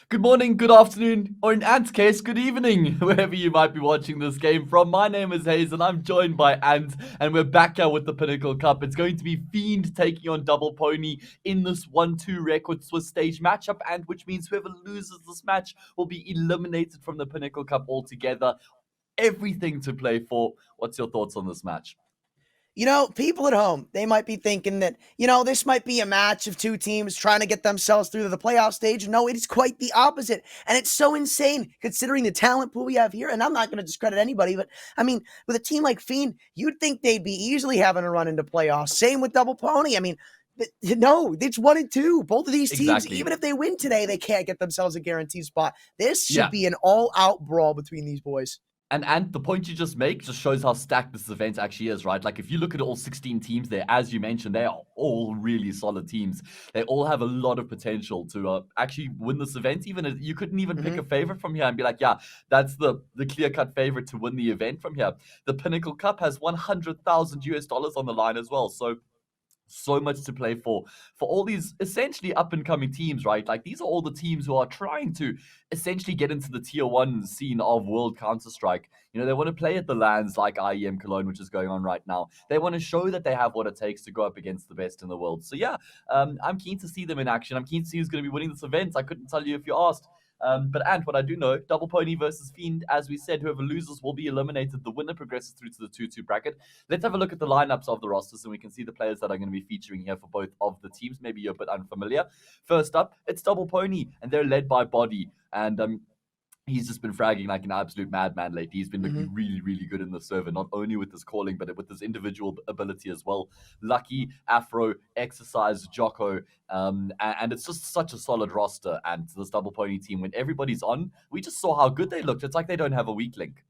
Good morning, good afternoon, or in Ant's case, good evening, wherever you might be watching this game from. My name is Hayes, and I'm joined by Ant, and we're back here with the Pinnacle Cup. It's going to be Fiend taking on Double Pony in this 1-2 record Swiss stage matchup, and which means whoever loses this match will be eliminated from the Pinnacle Cup altogether. Everything to play for. What's your thoughts on this match? People at home, they might be thinking that, this might be a match of two teams trying to get themselves through to the playoff stage. No, it is quite the opposite. And it's so insane considering the talent pool we have here. And I'm not going to discredit anybody, but I mean, with a team like Fiend, you'd think they'd be easily having a run into playoffs. Same with Double Pony. I mean, no, it's 1-2. Both of these teams, Exactly. even if they win today, they can't get themselves a guaranteed spot. This should Yeah. be an all-out brawl between these boys. And the point you just make just shows how stacked this event actually is, right? Like, if you look at all 16 teams there, as you mentioned, they are all really solid teams. They all have a lot of potential to actually win this event. Even you couldn't even pick a favorite from here and be like, yeah, that's the clear-cut favorite to win the event from here. The Pinnacle Cup has $100,000 on the line as well. So much to play for all these essentially up and coming teams, right? Like, these are all the teams who are trying to essentially get into the tier 1 scene of World Counter-Strike. They want to play at the lands like IEM Cologne, which is going on right now. They want to show that they have what it takes to go up against the best in the world. So yeah, I'm keen to see them in action. I'm keen to see who's going to be winning this event. I couldn't tell you if you asked. But Ant, what I do know, Double Pony versus Fiend, as we said, whoever loses will be eliminated. The winner progresses through to the 2-2 bracket. Let's have a look at the lineups of the rosters, and we can see the players that are going to be featuring here for both of the teams. Maybe you're a bit unfamiliar. First up, it's Double Pony, and they're led by Body. And he's just been fragging like an absolute madman lately. He's been looking really, really good in the server, not only with his calling, but with his individual ability as well. Lucky, Afro, Exercise, Jocko, and it's just such a solid roster. And this Double Pony team, when everybody's on, we just saw how good they looked. It's like they don't have a weak link.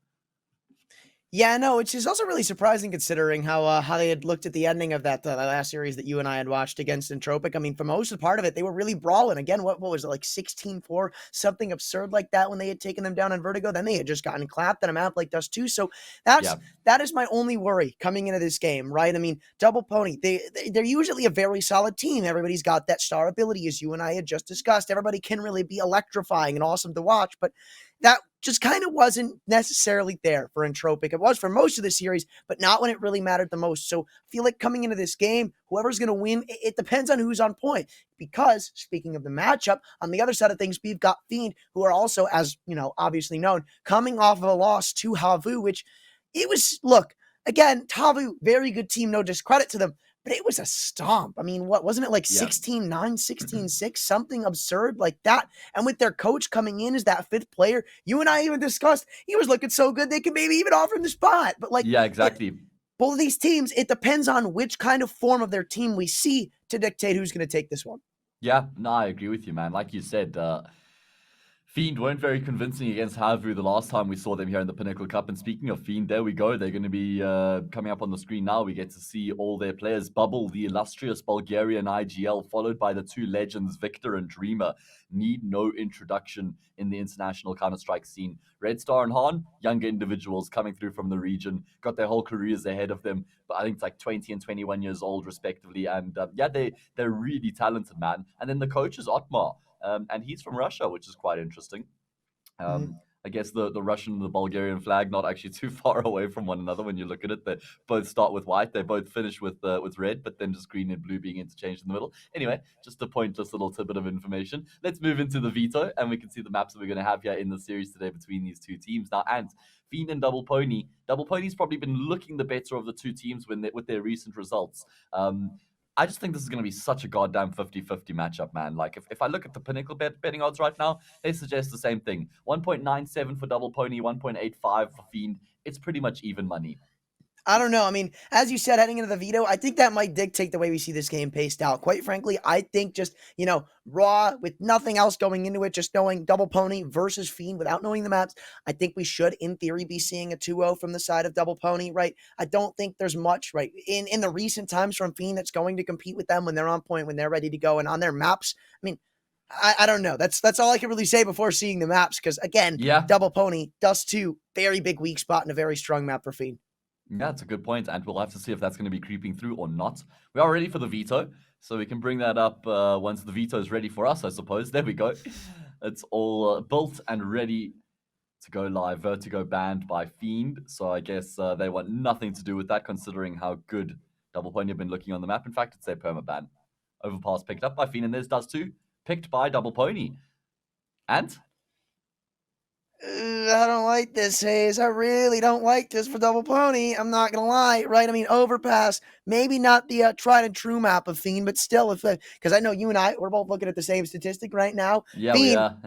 Yeah, no, which is also really surprising considering how they had looked at the ending of that last series that you and I had watched against Entropic. I mean, for most of the part of it, they were really brawling. Again, what was it, like 16-4, something absurd like that when they had taken them down on Vertigo? Then they had just gotten clapped on a map like Dust 2. So that is my only worry coming into this game, right? I mean, Double Pony, they're usually a very solid team. Everybody's got that star ability, as you and I had just discussed. Everybody can really be electrifying and awesome to watch, but that just kind of wasn't necessarily there for Entropic. It was for most of the series, but not when it really mattered the most. So I feel like coming into this game, whoever's going to win, it depends on who's on point. Because speaking of the matchup, on the other side of things, we've got Fiend, who are also, as obviously known, coming off of a loss to Havu, which it was, look, again, Tavu, very good team, no discredit to them. But it was a stomp. I mean, what wasn't it like 16-9, 16-6, something absurd like that? And with their coach coming in as that fifth player, you and I even discussed he was looking so good they could maybe even offer him the spot. But Yeah, exactly. Both of these teams, it depends on which kind of form of their team we see to dictate who's going to take this one. Yeah, no, I agree with you, man. Like you said, Fiend weren't very convincing against Havu the last time we saw them here in the Pinnacle Cup. And speaking of Fiend, there we go. They're going to be coming up on the screen now. We get to see all their players. Bubble, the illustrious Bulgarian IGL, followed by the two legends, Victor and Dreamer. Need no introduction in the international Counter-Strike scene. Red Star and Han, younger individuals coming through from the region, got their whole careers ahead of them. But I think it's like 20 and 21 years old, respectively. And they're really talented, man. And then the coach is Otmar. And he's from Russia, which is quite interesting. I guess the Russian and the Bulgarian flag not actually too far away from one another when you look at it. They both start with white. They both finish with red, but then just green and blue being interchanged in the middle. Anyway, just a pointless little tidbit of information. Let's move into the veto, and we can see the maps that we're going to have here in the series today between these two teams. Now, and Fiend and Double Pony. Double Pony's probably been looking the better of the two teams with their recent results. I just think this is going to be such a goddamn 50-50 matchup, man. Like, if I look at the Pinnacle betting odds right now, they suggest the same thing. 1.97 for Double Pony, 1.85 for Fiend. It's pretty much even money. I don't know. I mean, as you said, heading into the veto, I think that might dictate the way we see this game paced out. Quite frankly, I think just, raw with nothing else going into it, just knowing Double Pony versus Fiend without knowing the maps, I think we should, in theory, be seeing a 2-0 from the side of Double Pony, right? I don't think there's much, right, in the recent times from Fiend that's going to compete with them when they're on point, when they're ready to go, and on their maps. I mean, I don't know. That's all I can really say before seeing the maps, because, again, Double Pony, Dust 2, very big weak spot and a very strong map for Fiend. Yeah, that's a good point, and we'll have to see if that's going to be creeping through or not. We are ready for the veto, so we can bring that up once the veto is ready for us, I suppose. There we go. It's all built and ready to go live. Vertigo banned by Fiend, so I guess they want nothing to do with that, considering how good Double Pony have been looking on the map. In fact, it's their permaban. Overpass picked up by Fiend, and there's Dust 2, picked by Double Pony. And I don't like this, Hayes. I really don't like this for Double Pony. I'm not gonna lie, right? I mean, Overpass, maybe not the tried and true map of Fiend, but still, if because I know you and we're both looking at the same statistic right now. yeah, Fiend, we are.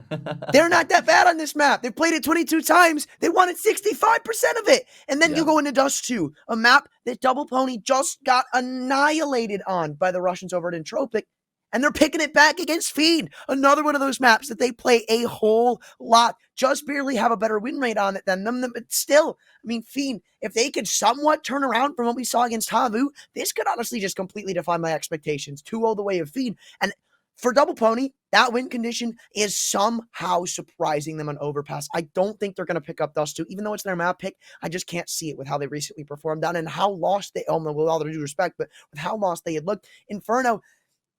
they're not that bad on this map. They've played it 22 times. They won it 65% of it. And then you go into Dust 2, a map that Double Pony just got annihilated on by the Russians over at Entropic. And they're picking it back against Fiend. Another one of those maps that they play a whole lot. Just barely have a better win rate on it than them. But still, I mean, Fiend, if they could somewhat turn around from what we saw against Havu, this could honestly just completely defy my expectations. 2-0 the way of Fiend. And for Double Pony, that win condition is somehow surprising them on Overpass. I don't think they're going to pick up Dust 2, even though it's their map pick. I just can't see it with how they recently performed down and how lost they, with all due respect, but with how lost they had looked. Inferno,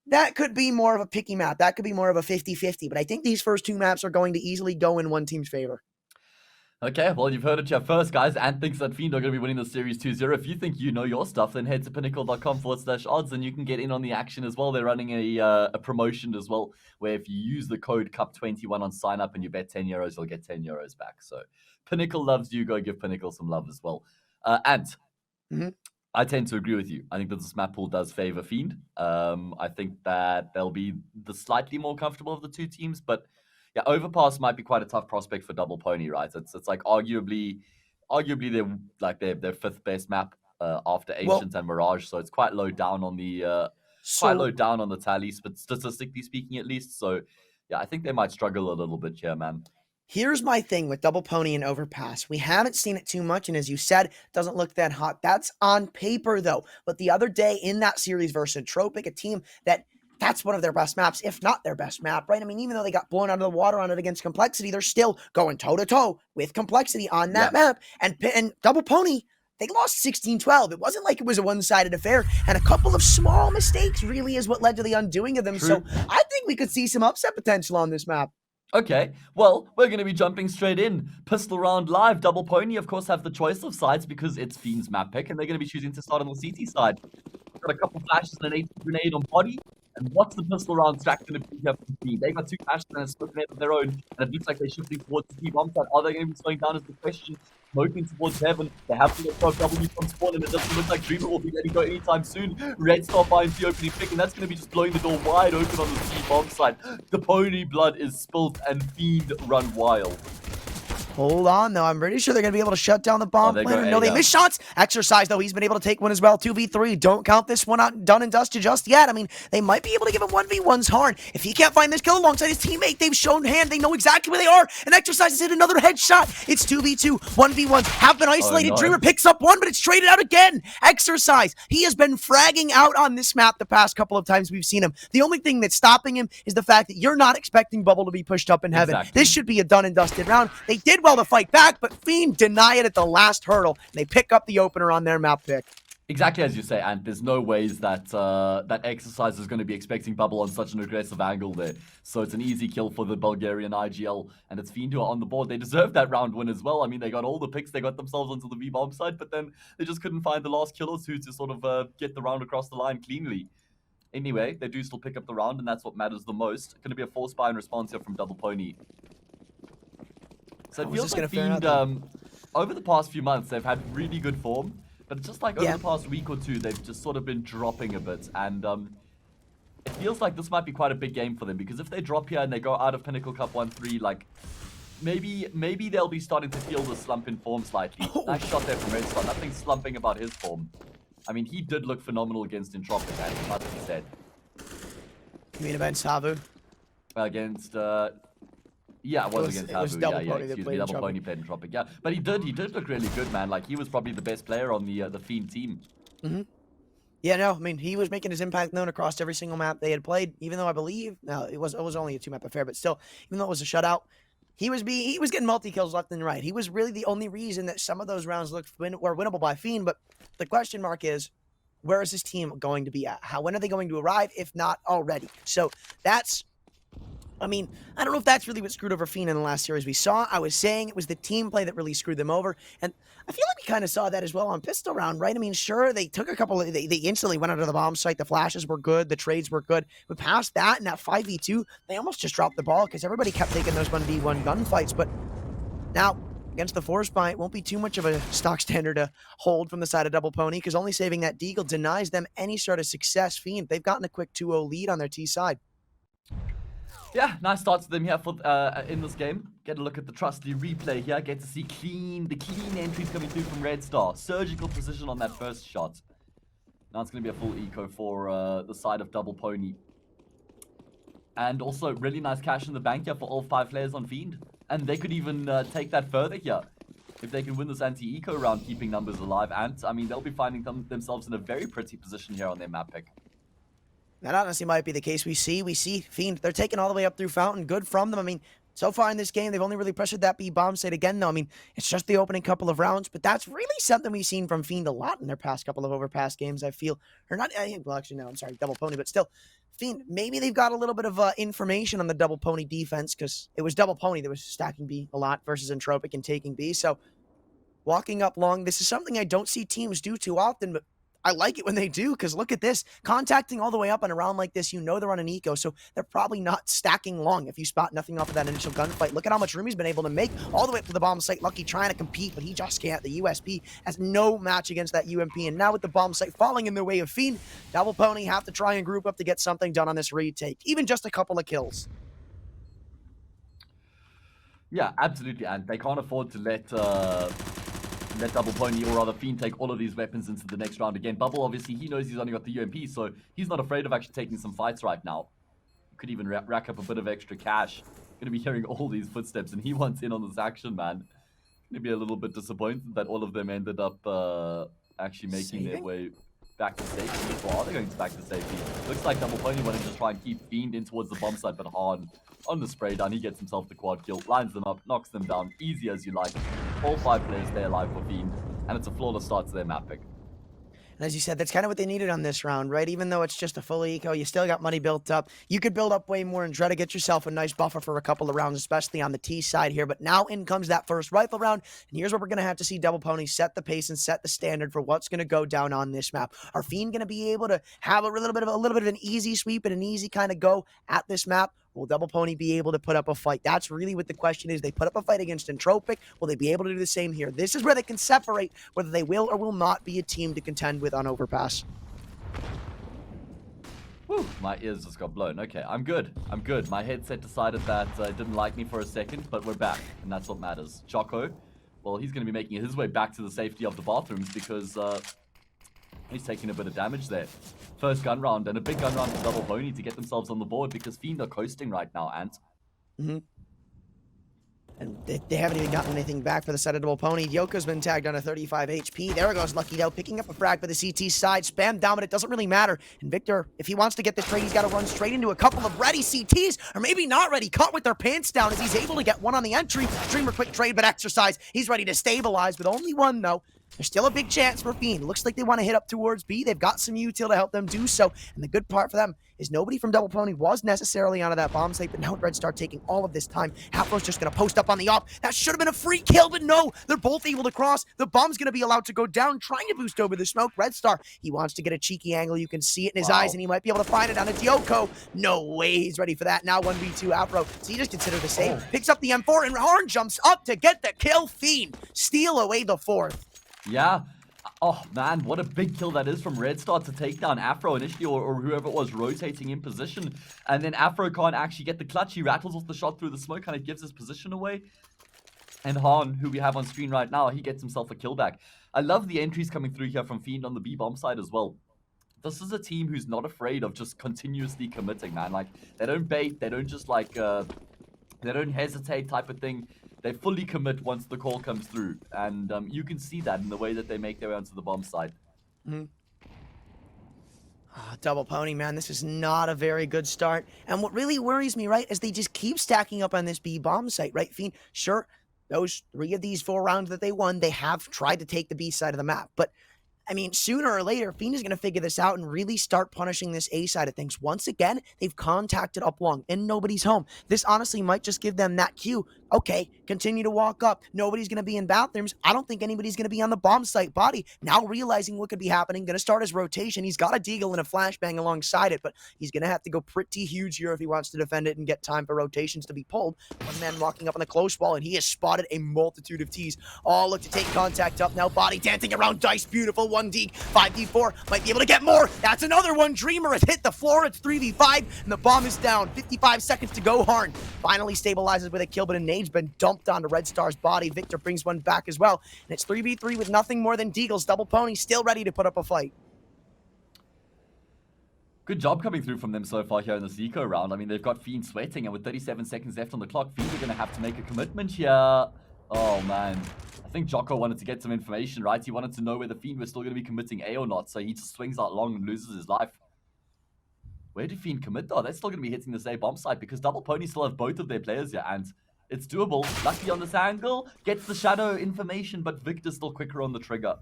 that could be more of a picky map. That could be more of a 50-50, but I think these first two maps are going to easily go in one team's favor. Okay, well, you've heard it here first, guys. Ant thinks that Fiend are going to be winning the series 2-0. If you think you know your stuff, then head to pinnacle.com/odds and you can get in on the action as well. They're running a promotion as well, where if you use the code CUP21 on sign up and you bet €10, you'll get €10 back. So Pinnacle loves you. Go give Pinnacle some love as well. Ant, I tend to agree with you. I think that this map pool does favor Fiend. I think that they'll be the slightly more comfortable of the two teams, but yeah, Overpass might be quite a tough prospect for Double Pony, right? It's like arguably they're like their fifth best map after Ancient and Mirage, so it's quite low down on the tallies, but statistically speaking, at least. So yeah, I think they might struggle a little bit here, man. Here's my thing with Double Pony and Overpass. We haven't seen it too much, and as you said, it doesn't look that hot. That's on paper, though. But the other day in that series versus Entropic, a team that's one of their best maps, if not their best map, right? I mean, even though they got blown out of the water on it against Complexity, they're still going toe-to-toe with Complexity on that map. And Double Pony, they lost 16-12. It wasn't like it was a one-sided affair. And a couple of small mistakes really is what led to the undoing of them. True. So I think we could see some upset potential on this map. Okay, well, we're going to be jumping straight in. Pistol round live. Double Pony, of course, have the choice of sides because it's Fiend's map pick, and they're going to be choosing to start on the CT side. Got a couple flashes and an 8 grenade on body. And what's the pistol round stack going to be here for Fiend? They got 2 flashes and a smoke grenade of their own, and it looks like they're shifting towards the T-bomb side. Are they going to be slowing down is the question. Smoking towards heaven. They have to get W from spawn, and it doesn't look like Dreamer will be letting go anytime soon. Red Star finds the opening pick, and that's going to be just blowing the door wide open on the T-bomb side. The Pony blood is spilt, and Fiend run wild. Hold on, though. I'm pretty sure they're going to be able to shut down the bomb planner. No, they missed shots. Exercise, though. He's been able to take one as well. 2v3. Don't count this one out done and dusted just yet. I mean, they might be able to give him 1v1s hard. If he can't find this kill alongside his teammate, they've shown hand. They know exactly where they are. And Exercise has hit another headshot. It's 2v2. 1v1s have been isolated. Oh, no. Dreamer picks up one, but it's traded out again. Exercise. He has been fragging out on this map the past couple of times we've seen him. The only thing that's stopping him is the fact that you're not expecting Bubble to be pushed up in heaven. Exactly. This should be a done and dusted round. They did well to fight back, but Fiend deny it at the last hurdle, and they pick up the opener on their map pick. Exactly as you say, and there's no ways that that Exercise is going to be expecting Bubble on such an aggressive angle there. So it's an easy kill for the Bulgarian IGL, and it's Fiend who are on the board. They deserve that round win as well. I mean, they got all the picks, they got themselves onto the V-bomb side, but then they just couldn't find the last kill or two to sort of get the round across the line cleanly. Anyway, they do still pick up the round, and that's what matters the most. Going to be a 4-spy in response here from Double Pony. So it feels like Fiend, over the past few months, they've had really good form, but it's just like over the past week or two, they've just sort of been dropping a bit, and it feels like this might be quite a big game for them, because if they drop here and they go out of Pinnacle Cup 1-3, like, maybe they'll be starting to feel the slump in form slightly. Nice shot there from Red Star. Nothing slumping about his form. I mean, he did look phenomenal against Entropic, and it must be said. You mean against Havu? Against, yeah, it was against Havu. Double Pony played Entropic. Yeah, but he did look really good, man. Like, he was probably the best player on the Fiend team. Yeah, no, I mean, he was making his impact known across every single map they had played, even though I believe, no, it was only a 2-map affair, but still, even though it was a shutout, he was getting multi-kills left and right. He was really the only reason that some of those rounds were winnable by Fiend, but the question mark is, where is this team going to be at? When are they going to arrive, if not already? So that's I mean, I don't know if that's really what screwed over Fiend in the last series we saw. I was saying it was the team play that really screwed them over. And I feel like we kind of saw that as well on Pistol Round, right? I mean, sure, they took a couple of, they instantly went under the bomb site. The flashes were good. The trades were good. But past that, in that 5v2, they almost just dropped the ball because everybody kept taking those 1v1 gunfights. But now, against the Force Buy, it won't be too much of a stock standard to hold from the side of Double Pony because only saving that Deagle denies them any sort of success. Fiend, they've gotten a quick 2-0 lead on their T side. Yeah, nice start to them here for in this game. Get a look at the trusty replay here. Get to see the clean entries coming through from Red Star. Surgical precision on that first shot. Now it's going to be a full eco for the side of Double Pony. And also, really nice cash in the bank here for all 5 players on Fiend. And they could even take that further here. If they can win this anti-eco round, keeping numbers alive. And, I mean, they'll be finding themselves in a very pretty position here on their map pick. That honestly might be the case. We see Fiend. They're taking all the way up through Fountain. Good from them. I mean, so far in this game, they've only really pressured that B bomb site again, though. I mean, it's just the opening couple of rounds, but that's really something we've seen from Fiend a lot in their past couple of Overpass games, I feel. Or not, well, actually, no, I'm sorry, Double Pony, but still, Fiend, maybe they've got a little bit of information on the Double Pony defense, because it was Double Pony that was stacking B a lot versus Entropic and taking B, so walking up long, this is something I don't see teams do too often, but I like it when they do, because look at this. Contacting all the way up and around like this, you know they're on an eco, so they're probably not stacking long if you spot nothing off of that initial gunfight. Look at how much room he's been able to make all the way up to the bomb site. Lucky trying to compete, but he just can't. The USP has no match against that UMP, and now with the bomb site falling in their way of Fiend, Double Pony have to try and group up to get something done on this retake, even just a couple of kills. Yeah, absolutely, and they can't afford to let Double Pony, or rather Fiend, take all of these weapons into the next round again. Bubble, obviously, he knows he's only got the UMP, so he's not afraid of actually taking some fights right now. Could even rack up a bit of extra cash. Going to be hearing all these footsteps, and he wants in on this action, man. Going to be a little bit disappointed that all of them ended up actually making their way back to safety. Or are they going back to safety? Looks like Double Pony wanted to try and keep Fiend in towards the bomb site, but hard on the spray down. He gets himself the quad kill, lines them up, knocks them down, easy as you like. All 5 players stay alive for Fiend, and it's a flawless start to their map pick. And as you said, that's kind of what they needed on this round, right? Even though it's just a full eco, you still got money built up. You could build up way more and try to get yourself a nice buffer for a couple of rounds, especially on the T side here. But now in comes that first rifle round, and here's what we're going to have to see Double Pony set the pace and set the standard for what's going to go down on this map. Are Fiend going to be able to have a little bit of an easy sweep and an easy kind of go at this map? Will Double Pony be able to put up a fight? That's really what the question is. They put up a fight against Entropic. Will they be able to do the same here? This is where they can separate whether they will or will not be a team to contend with on Overpass. Whew, my ears just got blown. Okay, I'm good. My headset decided that it didn't like me for a second, but we're back, and that's what matters. Choco, well, he's going to be making his way back to the safety of the bathrooms because he's taking a bit of damage there. First gun round, and a big gun round for Double Pony to get themselves on the board because Fiend are coasting right now, Ant. And they haven't even gotten anything back for the side of Double Pony. Yoko's been tagged on a 35 HP. There goes Lucky Dow, picking up a frag for the CT side. Spam down, but it doesn't really matter. And Victor, if he wants to get the trade, he's got to run straight into a couple of ready CTs, or maybe not ready, caught with their pants down as he's able to get one on the entry. Dreamer quick trade, but exercise. He's ready to stabilize with only one, though. There's still a big chance for Fiend. Looks like they want to hit up towards B. They've got some util to help them do so. And the good part for them is nobody from Double Pony was necessarily onto that bomb site, but now with Red Star taking all of this time, Halfro's just going to post up on the op. That should have been a free kill, but no, they're both able to cross. The bomb's going to be allowed to go down, trying to boost over the smoke. Red Star, he wants to get a cheeky angle. You can see it in his eyes, and he might be able to find it on a Yoko. No way he's ready for that. Now 1v2 Afro. So you just consider the same. Picks up the M4, and Horn jumps up to get the kill. Fiend steal away the 4th. Yeah. Oh, man, what a big kill that is from Red Star to take down Afro initially, or whoever it was rotating in position. And then Afro can't actually get the clutch. He rattles off the shot through the smoke, kind of gives his position away. And Han, who we have on screen right now, he gets himself a kill back. I love the entries coming through here from Fiend on the B-bomb side as well. This is a team who's not afraid of just continuously committing, man. Like, they don't bait, they don't just like, they don't hesitate type of thing. They fully commit once the call comes through. And you can see that in the way that they make their way onto the bomb side. Double Pony, man, this is not a very good start. And what really worries me, right, is they just keep stacking up on this B bomb site, right, Fiend? Sure, those 3 of these 4 rounds that they won, they have tried to take the B side of the map. But I mean, sooner or later, Fiend is going to figure this out and really start punishing this A side of things. Once again, they've contacted up long and nobody's home. This honestly might just give them that cue. Okay, continue to walk up. Nobody's going to be in bathrooms. I don't think anybody's going to be on the bomb site. Body, now realizing what could be happening, going to start his rotation. He's got a deagle and a flashbang alongside it, but he's going to have to go pretty huge here if he wants to defend it and get time for rotations to be pulled. One man walking up on the close wall, and he has spotted a multitude of T's. All look to take contact up now. Body dancing around Dice. Beautiful 1D, 5D4. Might be able to get more. That's another one. Dreamer has hit the floor. It's 3v5, and the bomb is down. 55 seconds to go. Harn finally stabilizes with a kill, but a nade's been dumped onto Red Star's body. Victor brings one back as well, and it's 3v3 with nothing more than Deagles. Double Pony still ready to put up a fight. Good job coming through from them so far here in this eco round. I mean, they've got Fiend sweating, and with 37 seconds left on the clock, Fiend are going to have to make a commitment here. Oh, man. I think Jocko wanted to get some information, right? He wanted to know whether Fiend was still going to be committing A or not, so he just swings out long and loses his life. Where did Fiend commit, though? They're still going to be hitting this A bomb site because Double Pony still have both of their players here, and it's doable. Lucky on this angle, gets the shadow information, but Victor's still quicker on the trigger.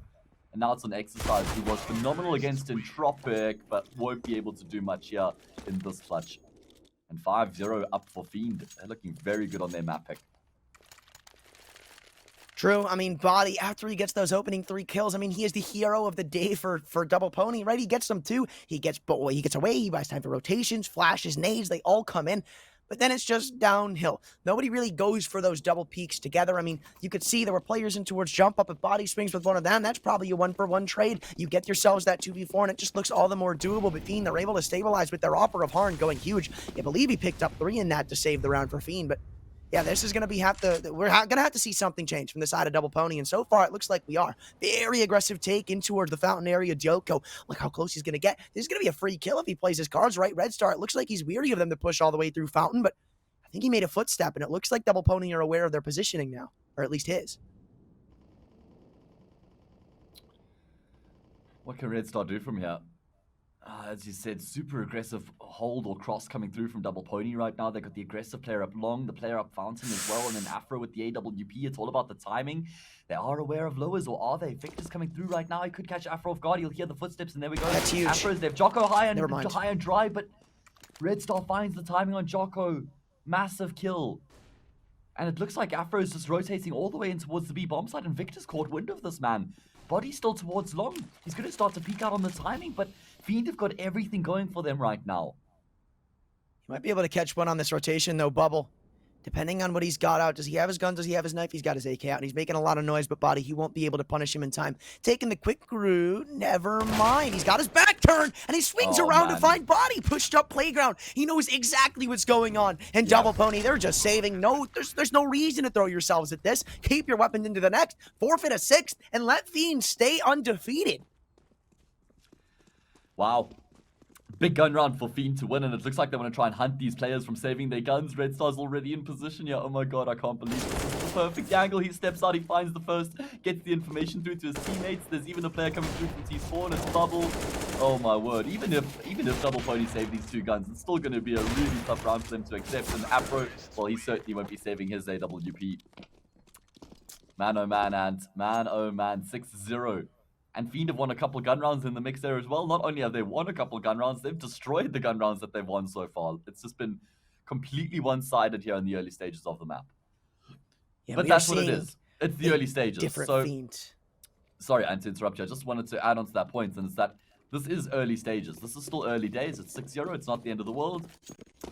And now it's an exercise. He was phenomenal against Entropic, but won't be able to do much here in this clutch. And 5-0 up for Fiend. They're looking very good on their map pick. True. I mean, Body, after he gets those opening 3 kills, I mean, he is the hero of the day for Double Pony, right? He gets them too. He gets away, he buys time for rotations, flashes, nades, they all come in. But then it's just downhill. Nobody really goes for those double peaks together. I mean, you could see there were players in towards jump up. If Body swings with one of them, that's probably a 1-for-1 trade. You get yourselves that 2v4, and it just looks all the more doable. But Fiend, they're able to stabilize with their offer of Harn going huge. I believe he picked up 3 in that to save the round for Fiend, but yeah, this is going to be we're going to have to see something change from the side of Double Pony, and so far it looks like we are. Very aggressive take in towards the fountain area. Dyoko, look how close he's going to get. This is going to be a free kill if he plays his cards right. Red Star, it looks like he's weary of them to push all the way through fountain, but I think he made a footstep, and it looks like Double Pony are aware of their positioning now, or at least his. What can Red Star do from here? As you said, super aggressive hold or cross coming through from Double Pony right now. They got the aggressive player up long, the player up fountain as well, and then Afro with the AWP. It's all about the timing. They are aware of lowers, or are they? Victor's coming through right now. He could catch Afro off guard. He'll hear the footsteps, and there we go. That's huge. Afro's there. Jocko high and dry, but Red Star finds the timing on Jocko. Massive kill. And it looks like Afro's just rotating all the way in towards the B bomb site, and Victor's caught wind of this, man. Body still towards long. He's going to start to peek out on the timing, but Fiend have got everything going for them right now. He might be able to catch one on this rotation, though, Bubble. Depending on what he's got out. Does he have his gun? Does he have his knife? He's got his AK out, and he's making a lot of noise, but Body, he won't be able to punish him in time. Taking the quick route, never mind. He's got his back turned, and he swings around to find Body. Pushed up playground. He knows exactly what's going on. And Double Pony, they're just saving. No, there's no reason to throw yourselves at this. Keep your weapons into the next. Forfeit a 6th, and let Fiend stay undefeated. Wow. Big gun round for Fiend to win, and it looks like they want to try and hunt these players from saving their guns. Red Star's already in position here. Oh my god, I can't believe this. This is the perfect angle. He steps out, he finds the first, gets the information through to his teammates. There's even a player coming through from T4, and it's Bubble. Oh my word. Even if Double Pony save these 2 guns, it's still going to be a really tough round for them to accept. And Afro, well, he certainly won't be saving his AWP. Man, oh man, and man, oh man, 6-0. And Fiend have won a couple gun rounds in the mix there as well. Not only have they won a couple gun rounds, they've destroyed the gun rounds that they've won so far. It's just been completely one-sided here in the early stages of the map. Yeah, but that's what it is. It's the early stages. Different Fiend. Sorry, Ant, to interrupt you. I just wanted to add on to that point, and it's that this is early stages. This is still early days. It's 6-0. It's not the end of the world.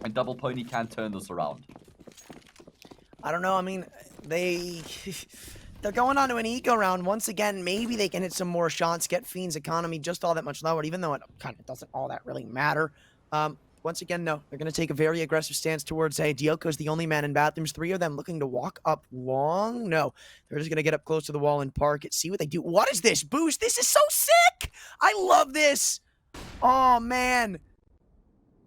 And Double Pony can turn this around. I don't know. I mean, they're going on to an eco round. Once again, maybe they can hit some more shots, get Fiend's economy just all that much lower, even though it kind of doesn't all that really matter. Once again, no. They're going to take a very aggressive stance towards, hey, Dioko's the only man in bathrooms. 3 of them looking to walk up long. No. They're just going to get up close to the wall and park it. See what they do. What is this boost? This is so sick! I love this! Oh, man.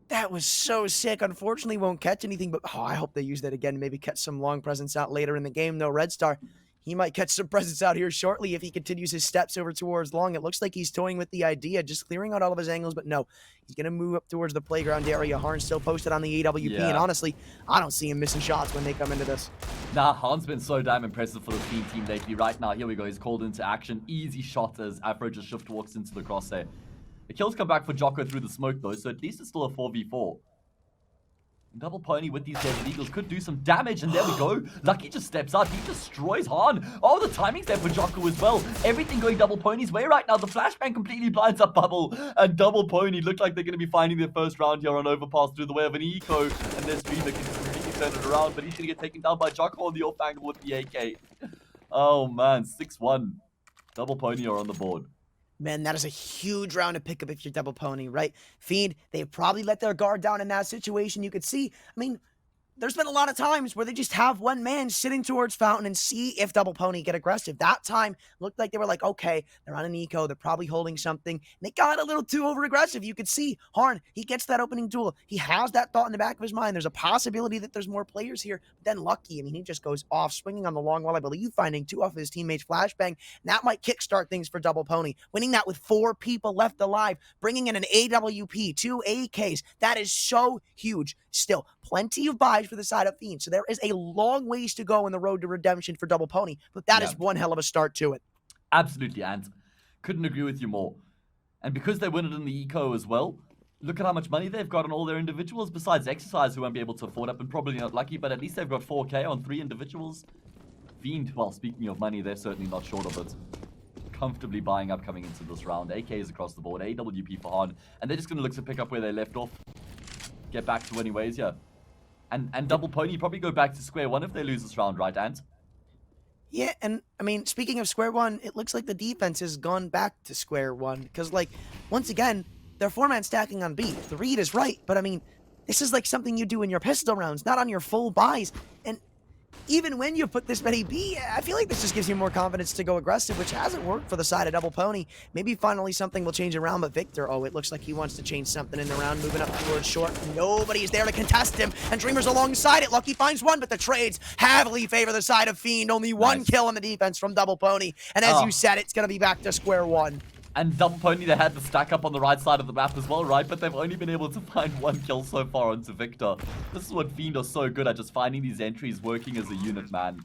That was so sick. Unfortunately, won't catch anything, but I hope they use that again. Maybe catch some long presence out later in the game, though. Red Star, he might catch some presence out here shortly if he continues his steps over towards long. It looks like he's toying with the idea, just clearing out all of his angles, but no. He's going to move up towards the playground area. Harn still posted on the AWP, and honestly, I don't see him missing shots when they come into this. Nah, Han's been so damn impressive for the Fiend team lately. Right now, here we go. He's called into action. Easy shot as Afro just shift walks into the crosshair. The kills come back for Jocko through the smoke, though, so at least it's still a 4v4. Double Pony with these Desert Eagles could do some damage, and there we go. Lucky just steps out. He destroys Han. Oh, the timing's there for Jocko as well. Everything going Double Pony's way right now. The flashbang completely blinds up Bubble, and Double Pony look like they're going to be finding their first round here on Overpass through the way of an eco, and their streamer can completely turn it around, but he's going to get taken down by Jocko on the off angle with the AK. Oh, man. 6-1. Double Pony are on the board. Man, that is a huge round to pick up if you're Double Pony, right? Fiend, they've probably let their guard down in that situation. You could see, I mean, there's been a lot of times where they just have one man sitting towards Fountain and see if Double Pony get aggressive. That time looked like they were like, okay, they're on an eco, they're probably holding something. And they got a little too over aggressive. You could see Harn, he gets that opening duel. He has that thought in the back of his mind. There's a possibility that there's more players here. But then Lucky, I mean, he just goes off, swinging on the long wall, I believe, finding 2 off of his teammates' flashbang. And that might kickstart things for Double Pony. Winning that with 4 people left alive, bringing in an AWP, 2 AKs. That is so huge. Still, plenty of buys for the side of Fiend. So there is a long ways to go in the road to redemption for Double Pony, but that is one hell of a start to it. Absolutely, and couldn't agree with you more. And because they win it in the eco as well, look at how much money they've got on all their individuals, besides Exercise, who won't be able to afford it, and probably not Lucky, but at least they've got 4K on 3 individuals. Fiend, well, speaking of money, they're certainly not short of it. Comfortably buying up coming into this round. AKs across the board, AWP for Han, and they're just going to look to pick up where they left off. Get back to winning ways, yeah. And Double Pony probably go back to square one if they lose this round, right, Ant? Yeah, and I mean, speaking of square one, it looks like the defense has gone back to square one. Because, like, once again, they're 4-man stacking on B. The read is right, but I mean, this is like something you do in your pistol rounds, not on your full buys. And even when you put this many B, I feel like this just gives you more confidence to go aggressive, which hasn't worked for the side of Double Pony. Maybe finally something will change around, but Victor, oh, it looks like he wants to change something in the round, moving up towards short. Nobody's there to contest him, and Dreamer's alongside it. Lucky finds one, but the trades heavily favor the side of Fiend. Only one kill on the defense from Double Pony, and as you said, it's going to be back to square one. And Double Pony, they had the stack up on the right side of the map as well, right? But they've only been able to find 1 kill so far onto Victor. This is what Fiend are so good at, just finding these entries, working as a unit, man.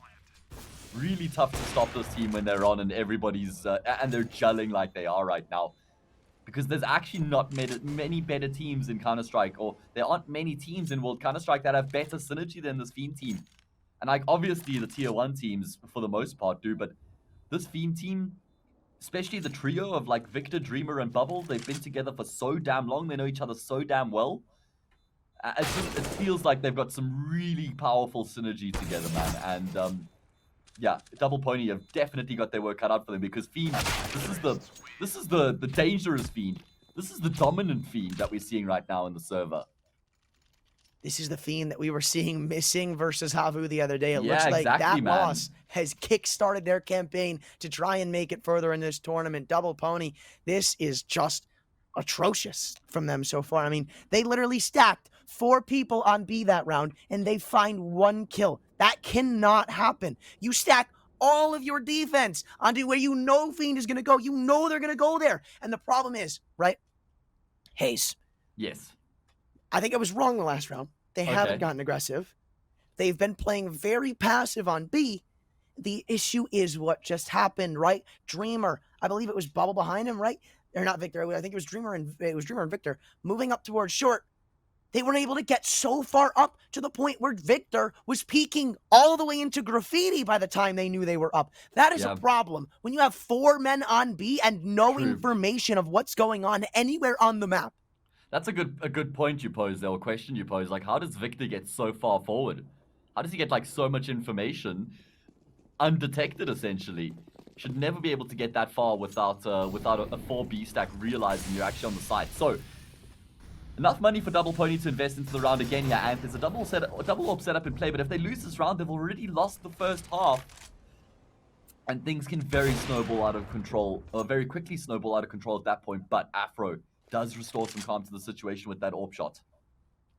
Really tough to stop this team when they're on and everybody's... and they're gelling like they are right now. Because there's actually not many better teams in Counter-Strike, or there aren't many teams in World Counter-Strike that have better synergy than this Fiend team. And like, obviously the tier 1 teams, for the most part, do, but this Fiend team... especially the trio of like Victor, Dreamer, and Bubble, they've been together for so damn long. They know each other so damn well. It feels like they've got some really powerful synergy together, man. And yeah, Double Pony have definitely got their work cut out for them, because Fiend, this is the dangerous Fiend. This is the dominant Fiend that we're seeing right now in the server. This is the Fiend that we were seeing missing versus Havu the other day. It looks like that loss has kickstarted their campaign to try and make it further in this tournament. Double Pony, this is just atrocious from them so far. I mean, they literally stacked 4 people on B that round, and they find 1 kill. That cannot happen. You stack all of your defense onto where you know Fiend is going to go. You know they're going to go there. And the problem is, right, Hayes. Yes. I think I was wrong the last round. They haven't gotten aggressive. They've been playing very passive on B. The issue is what just happened, right? Dreamer, I believe it was Bubble behind him, right? Or not Victor. I think it was Dreamer and Victor moving up towards short. They were able to get so far up to the point where Victor was peeking all the way into graffiti by the time they knew they were up. That is a problem. When you have 4 men on B and no information of what's going on anywhere on the map. That's a good point you pose there, or question you pose. Like, how does Victor get so far forward? How does he get, like, so much information undetected, essentially? Should never be able to get that far without a 4B stack realizing you're actually on the site. So, enough money for Double Pony to invest into the round again, yeah, and there's a double AWP setup in play, but if they lose this round, they've already lost the first half. And things can very quickly snowball out of control at that point, but Afro does restore some calm to the situation with that AWP shot.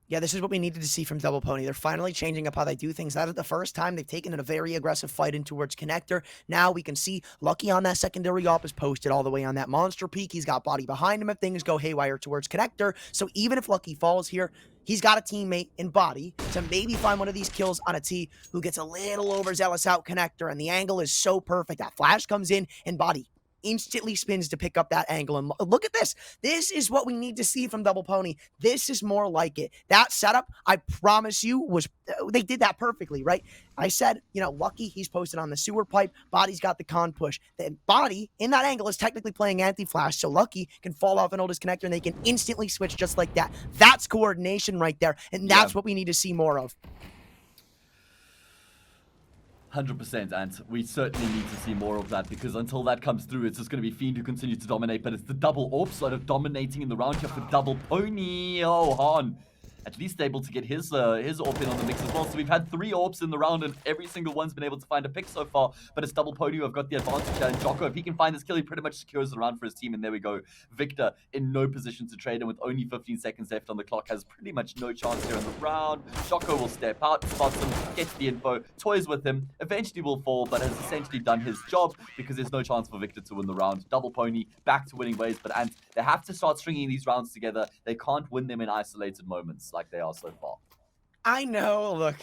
Yeah, this is what we needed to see from Double Pony. They're finally changing up how they do things. That is the first time they've taken a very aggressive fight in towards Connector. Now we can see Lucky on that secondary op is posted all the way on that monster peak. He's got body behind him if things go haywire towards Connector. So even if Lucky falls here, he's got a teammate in body to maybe find one of these kills on a T who gets a little overzealous out Connector, and the angle is so perfect. That flash comes in and body instantly spins to pick up that angle. And look at this. This is what we need to see from Double Pony. This is more like it. That setup, I promise you, was they did that perfectly, right? I said, Lucky, he's posted on the sewer pipe. Body's got the con push. Then Body, in that angle, is technically playing anti-flash, so Lucky can fall off an oldest connector, and they can instantly switch just like that. That's coordination right there, and that's what we need to see more of. 100%, and we certainly need to see more of that, because until that comes through, it's just going to be Fiend who continues to dominate, but it's the double AWP side of dominating in the round here for Double Pony. Oh, Han, at least able to get his AWP in on the mix as well. So we've had 3 AWPs in the round, and every single one's been able to find a pick so far, but it's Double Pony who have got the advantage here, and Jocko, if he can find this kill, he pretty much secures the round for his team, and there we go. Victor in no position to trade, and with only 15 seconds left on the clock, has pretty much no chance here in the round. Jocko will step out, spots him, gets the info, toys with him, eventually will fall, but has essentially done his job, because there's no chance for Victor to win the round. Double Pony back to winning ways, but Ant, they have to start stringing these rounds together. They can't win them in isolated moments like they are so far. I know, look,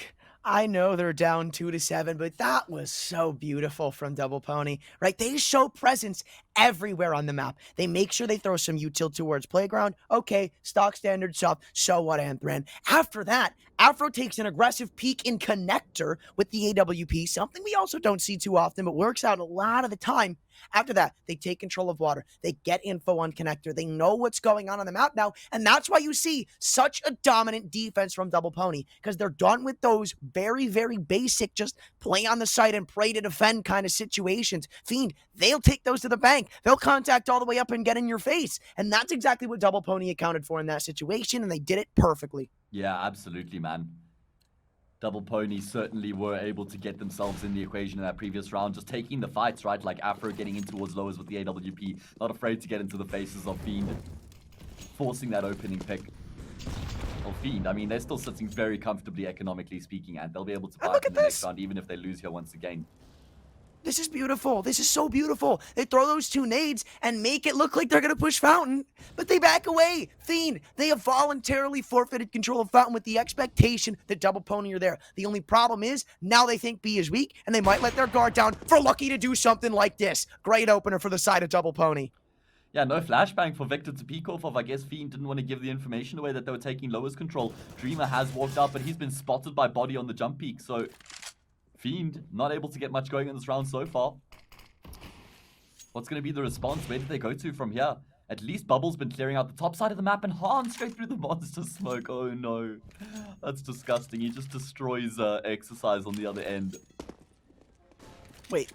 I know they're down 2-7, but that was so beautiful from Double Pony, right? They show presence everywhere on the map. They make sure they throw some util towards playground. Okay, stock standard stuff. So what, Anthran? After that, Afro takes an aggressive peek in connector with the AWP, something we also don't see too often, but works out a lot of the time. After that, they take control of water. They get info on connector. They know what's going on the map now, and that's why you see such a dominant defense from Double Pony, because they're done with those very, very basic, just play on the site and pray to defend kind of situations. Fiend, they'll take those to the bank. They'll contact all the way up and get in your face, and that's exactly what Double Pony accounted for in that situation, and they did it perfectly. Yeah, absolutely, man. Double Pony certainly were able to get themselves in the equation in that previous round, just taking the fights, right? Like Afro getting in towards lowers with the AWP, not afraid to get into the faces of Fiend, forcing that opening pick. Well, Fiend, I mean, they're still sitting very comfortably economically speaking, and they'll be able to buy in the next round, even if they lose here once again. This is beautiful. This is so beautiful. They throw those 2 nades and make it look like they're going to push Fountain, but they back away. Fiend, they have voluntarily forfeited control of Fountain with the expectation that Double Pony are there. The only problem is now they think B is weak, and they might let their guard down for Lucky to do something like this. Great opener for the side of Double Pony. Yeah, no flashbang for Victor to peek off of. I guess Fiend didn't want to give the information away that they were taking lowest control. Dreamer has walked out, but he's been spotted by Body on the jump peak, so Fiend not able to get much going in this round so far. What's going to be the response? Where did they go to from here? At least Bubble's been clearing out the top side of the map, and Han straight through the monster smoke. Oh no, that's disgusting. He just destroys Exercise on the other end. Wait,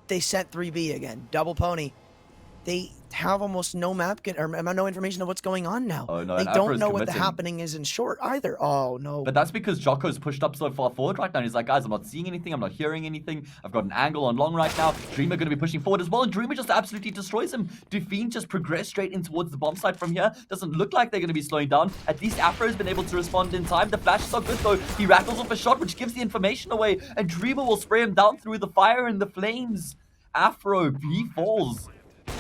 they sent 3B again. Double Pony. They have almost no map or no information of what's going on now. Oh, no, they don't know what the committing. happening is in short either. Oh no. But that's because Jocko's pushed up so far forward right now. He's like, guys, I'm not seeing anything. I'm not hearing anything. I've got an angle on long right now. Dreamer going to be pushing forward as well, and Dreamer just absolutely destroys him. Do Fiend just progress straight in towards the bomb site from here? Doesn't look like they're going to be slowing down. At least Afro's been able to respond in time. The flashes are good though. He rattles off a shot which gives the information away, and Dreamer will spray him down through the fire and the flames. Afro, he falls.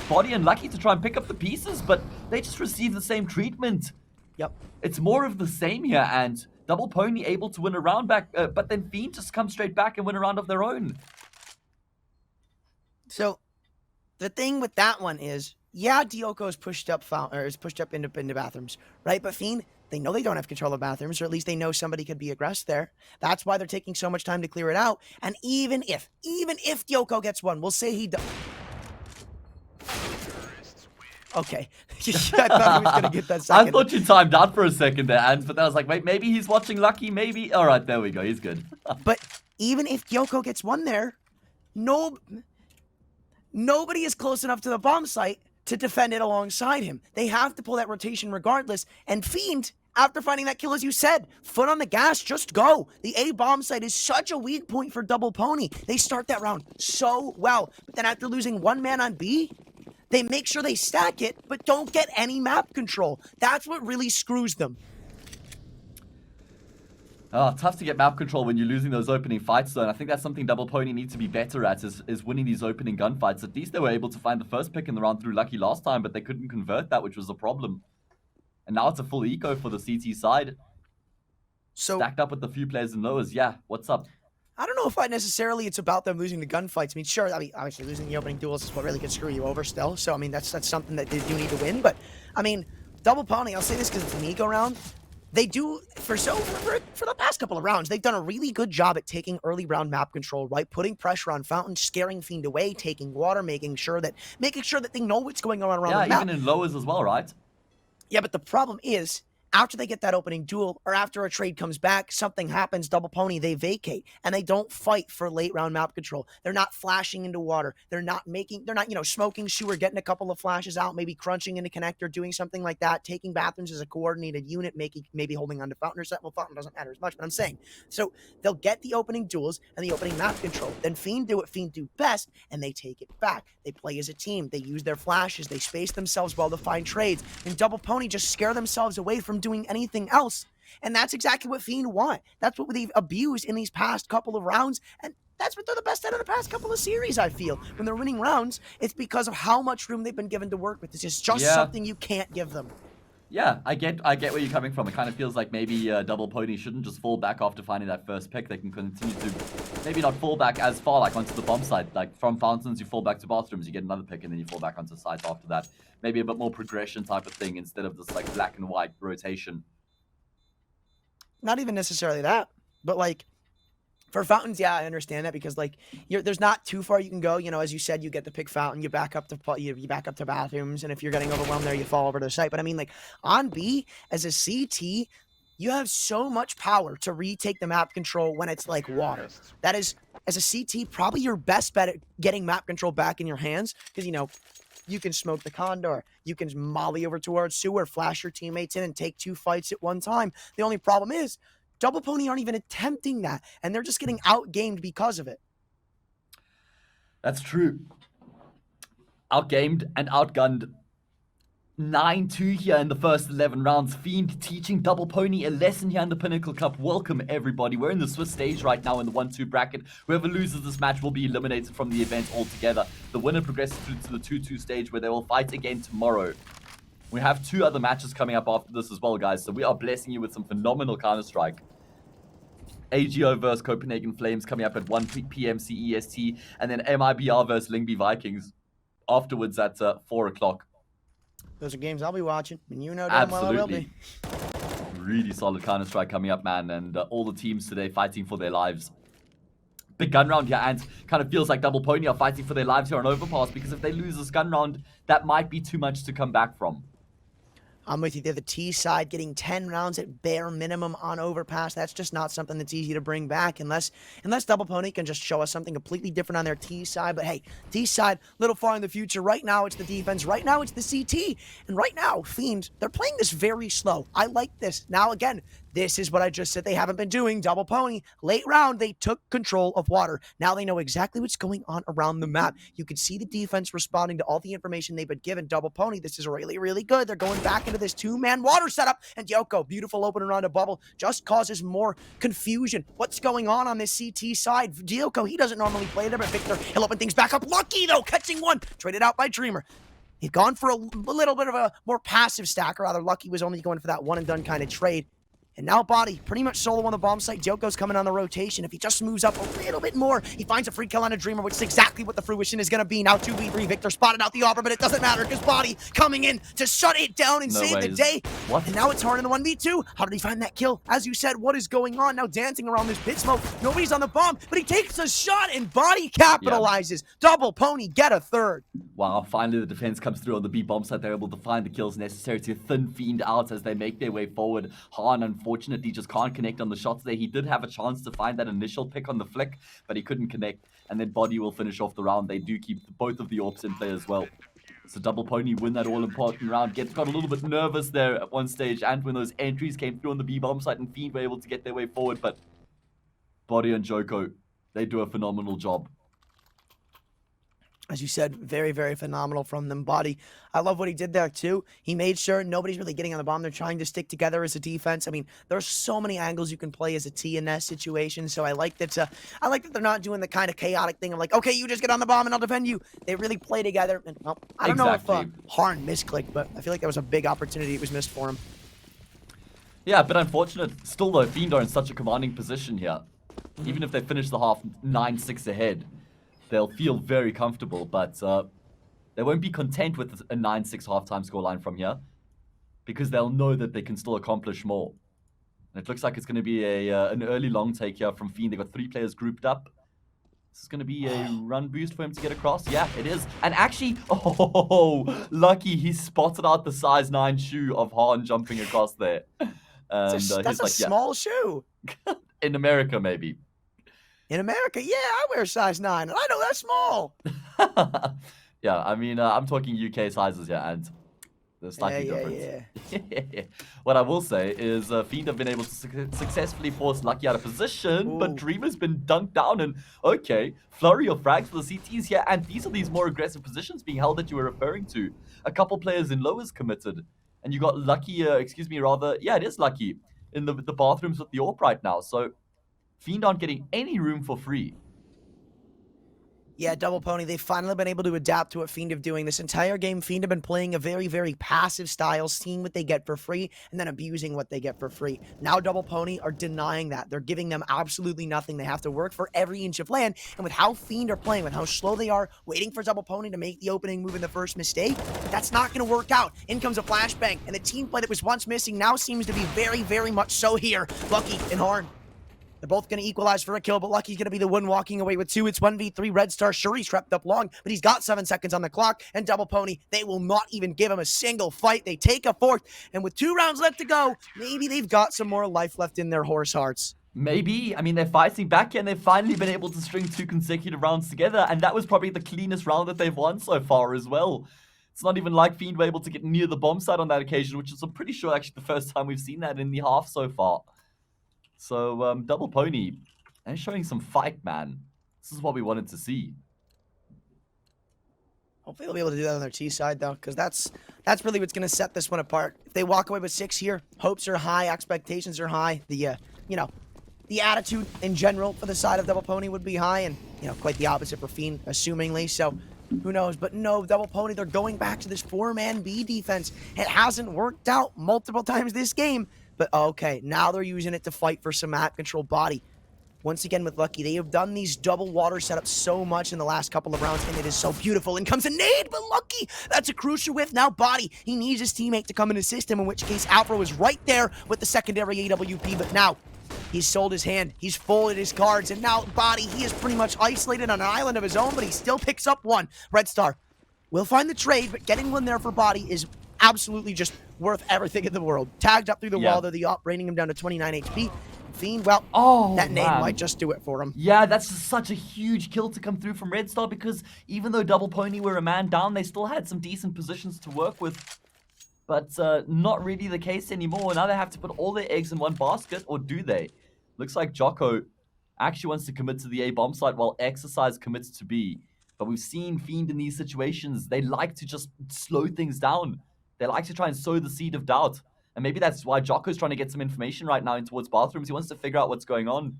Body and Lucky to try and pick up the pieces, but they just receive the same treatment. Yep. It's more of the same here, and Double Pony able to win a round back, but then Fiend just come straight back and win a round of their own. So, the thing with that one is, yeah, Dioko is pushed up into bathrooms, right? But Fiend, they know they don't have control of bathrooms, or at least they know somebody could be aggressed there. That's why they're taking so much time to clear it out. And even if Dioko gets one, we'll say he does. Okay. I thought he was going to get that second. I thought you timed out for a second there, and but I was like, wait, maybe he's watching Lucky, maybe. All right, there we go. He's good. But even if Gyoko gets one there, nobody is close enough to the bomb site to defend it alongside him. They have to pull that rotation regardless. And Fiend, after finding that kill, as you said, foot on the gas, just go. The A bomb site is such a weak point for Double Pony. They start that round so well. But then after losing one man on B, they make sure they stack it, but don't get any map control. That's what really screws them. Oh, tough to get map control when you're losing those opening fights, though. And I think that's something Double Pony needs to be better at, is winning these opening gunfights. At least they were able to find the first pick in the round through Lucky last time, but they couldn't convert that, which was a problem. And now it's a full eco for the CT side. So Stacked up with a few players in lowers. Yeah, what's up? I don't know if it's about them losing the gunfights. I mean, sure, obviously losing the opening duels is what really could screw you over still. So, I mean, that's something that they do need to win. But, I mean, Double Pony, I'll say this because it's an eco round. They do, for the past couple of rounds, they've done a really good job at taking early round map control, right? Putting pressure on Fountain, scaring Fiend away, taking water, making sure that they know what's going on around the map. Yeah, even in lowers as well, right? Yeah, but the problem is, after they get that opening duel, or after a trade comes back, something happens, Double Pony, they vacate, and they don't fight for late round map control. They're not flashing into water. They're not, smoking sewer, getting a couple of flashes out, maybe crunching into connector, doing something like that, taking bathrooms as a coordinated unit, maybe holding on to Fountain or something. Well, Fountain doesn't matter as much, but I'm saying. So they'll get the opening duels and the opening map control. Then Fiend do what Fiend do best, and they take it back. They play as a team. They use their flashes. They space themselves well to find trades. And Double Pony just scare themselves away from doing anything else. And that's exactly what Fiend want. That's what they've abused in these past couple of rounds. And that's what they're the best at in the past couple of series, I feel. When they're winning rounds, it's because of how much room they've been given to work with. This is just something you can't give them. Yeah, I get where you're coming from. It kind of feels like maybe Double Pony shouldn't just fall back after finding that first pick. They can continue to maybe not fall back as far, like onto the bomb site. Like from fountains, you fall back to bathrooms, you get another pick, and then you fall back onto sites after that. Maybe a bit more progression type of thing instead of this like black and white rotation. Not even necessarily that, but like for fountains, yeah, I understand that because like there's not too far you can go. You know, as you said, you get the pick fountain, you back up to bathrooms, and if you're getting overwhelmed there, you fall over to the site. But I mean, like on B as a CT, you have so much power to retake the map control when it's like water. That is, as a CT, probably your best bet at getting map control back in your hands because you can smoke the condor. You can molly over towards sewer, flash your teammates in, and take 2 fights at one time. The only problem is Double Pony aren't even attempting that, and they're just getting outgamed because of it. That's true. Outgamed and outgunned. 9-2 here in the first 11 rounds. Fiend teaching Double Pony a lesson here in the Pinnacle Cup. Welcome, everybody. We're in the Swiss stage right now in the 1-2 bracket. Whoever loses this match will be eliminated from the event altogether. The winner progresses through to the 2-2 stage where they will fight again tomorrow. We have 2 other matches coming up after this as well, guys. So we are blessing you with some phenomenal Counter-Strike. AGO versus Copenhagen Flames coming up at 1 p.m. CEST. And then MIBR versus Lingby Vikings afterwards at 4 o'clock. Those are games I'll be watching, and damn well I will be. Really solid Counter-Strike coming up, man, and all the teams today fighting for their lives. Big gun round here, and kind of feels like Double Pony are fighting for their lives here on Overpass, because if they lose this gun round, that might be too much to come back from. I'm with you. They're the T side, getting 10 rounds at bare minimum on Overpass. That's just not something that's easy to bring back unless Double Pony can just show us something completely different on their T side. But hey, T side, little far in the future. Right now, it's the defense. Right now, it's the CT. And right now, Fiend, they're playing this very slow. I like this. Now, again, this is what I just said they haven't been doing. Double Pony, late round, they took control of water. Now they know exactly what's going on around the map. You can see the defense responding to all the information they've been given. Double Pony, this is really, really good. They're going back into this 2-man water setup. And Yoko, beautiful open around a bubble, just causes more confusion. What's going on this CT side? Yoko, he doesn't normally play there, but Victor, he'll open things back up. Lucky, though, catching one. Traded out by Dreamer. He'd gone for a little bit of a more passive stack, or rather, Lucky was only going for that one-and-done kind of trade. And now Body, pretty much solo on the bomb site. Dioko's coming on the rotation. If he just moves up a little bit more, he finds a free kill on a Dreamer, which is exactly what the fruition is going to be. Now 2v3, Victor spotted out the Opera, but it doesn't matter because Body coming in to shut it down and save the day. What? And now it's hard in the 1v2. How did he find that kill? As you said, what is going on? Now dancing around this pit smoke. Nobody's on the bomb, but he takes a shot and Body capitalizes. Yeah. Double Pony get a third. Wow, finally the defense comes through on the B bomb site. They're able to find the kills necessary to thin Fiend out as they make their way forward. Han, unfortunately, just can't connect on the shots there. He did have a chance to find that initial pick on the flick, but he couldn't connect. And then Body will finish off the round. They do keep both of the AWPs in play as well. So Double Pony win that all-important round. Got a little bit nervous there at one stage, and when those entries came through on the B bomb site and Fiend were able to get their way forward, but Body and Joko, they do a phenomenal job. As you said, very, very phenomenal from them. Body. I love what he did there, too. He made sure nobody's really getting on the bomb. They're trying to stick together as a defense. I mean, there's so many angles you can play as a T in that situation. So I like that they're not doing the kind of chaotic thing of like, okay, you just get on the bomb and I'll defend you. They really play together. And, well, I don't know if Harn misclicked, but I feel like that was a big opportunity that was missed for him. Yeah, but unfortunate. Still, though, Fiend are in such a commanding position here. Even if they finish the half 9-6 ahead, they'll feel very comfortable, but they won't be content with a 9-6 halftime scoreline from here because they'll know that they can still accomplish more. And it looks like it's going to be an early long take here from Fiend. They've got 3 players grouped up. This is going to be a run boost for him to get across. Yeah, it is. And actually, oh, lucky he spotted out the size 9 shoe of Harn jumping across there. And, that's a small shoe. In America, maybe. In America, yeah, I wear size 9, and I know that's small. Yeah, I mean, I'm talking UK sizes here, and there's slightly different. Yeah. What I will say is Fiend have been able to successfully force Lucky out of position, but Dreamer's been dunked down, and okay, flurry of frags for the CTs here, and these are these more aggressive positions being held that you were referring to. A couple players in lowers committed, and you got Lucky, yeah, it is Lucky, in the bathrooms with the AWP right now, so Fiend aren't getting any room for free. Yeah, Double Pony, they've finally been able to adapt to what Fiend have doing. This entire game, Fiend have been playing a very, very passive style, seeing what they get for free, and then abusing what they get for free. Now Double Pony are denying that. They're giving them absolutely nothing. They have to work for every inch of land, and with how Fiend are playing, with how slow they are, waiting for Double Pony to make the opening move in the first mistake, that's not going to work out. In comes a flashbang, and the team play that was once missing now seems to be very, very much so here. Lucky and Harn. They're both going to equalize for a kill, but Lucky's going to be the one walking away with 2. It's 1v3. Red Star, sure, he's trapped up long, but he's got 7 seconds on the clock. And Double Pony, they will not even give him a single fight. They take a 4th, and with 2 rounds left to go, maybe they've got some more life left in their horse hearts. Maybe. I mean, they're fighting back, and they've finally been able to string 2 consecutive rounds together, and that was probably the cleanest round that they've won so far as well. It's not even like Fiend were able to get near the bomb site on that occasion, which is, I'm pretty sure, actually the first time we've seen that in the half so far. So, Double Pony, they're showing some fight, man. This is what we wanted to see. Hopefully they'll be able to do that on their T side, though, because that's really what's going to set this one apart. If they walk away with 6 here, hopes are high, expectations are high. The, the attitude in general for the side of Double Pony would be high, and, quite the opposite for Fiend, assumingly. So, who knows? But no, Double Pony, they're going back to this 4-man B defense. It hasn't worked out multiple times this game. But okay, now they're using it to fight for some map control. Body. Once again with Lucky, they have done these double water setups so much in the last couple of rounds, and it is so beautiful. In comes a nade, but Lucky, that's a crucial whiff. Now Body, he needs his teammate to come and assist him, in which case Alpha was right there with the secondary AWP, but now he's sold his hand, he's folded his cards, and now Body, he is pretty much isolated on an island of his own, but he still picks up 1. Red Star will find the trade, but getting 1 there for Body is absolutely just worth everything in the world. Tagged up through the wall, they're the op, bringing him down to 29 HP. Fiend, well, that nade might just do it for him. Yeah, that's such a huge kill to come through from Red Star, because even though Double Pony were a man down, they still had some decent positions to work with. But not really the case anymore. Now they have to put all their eggs in one basket, or do they? Looks like Jocko actually wants to commit to the A bomb site while Exercise commits to B. But we've seen Fiend in these situations. They like to just slow things down. They like to try and sow the seed of doubt. And maybe that's why Jocko's trying to get some information right now in towards bathrooms. He wants to figure out what's going on.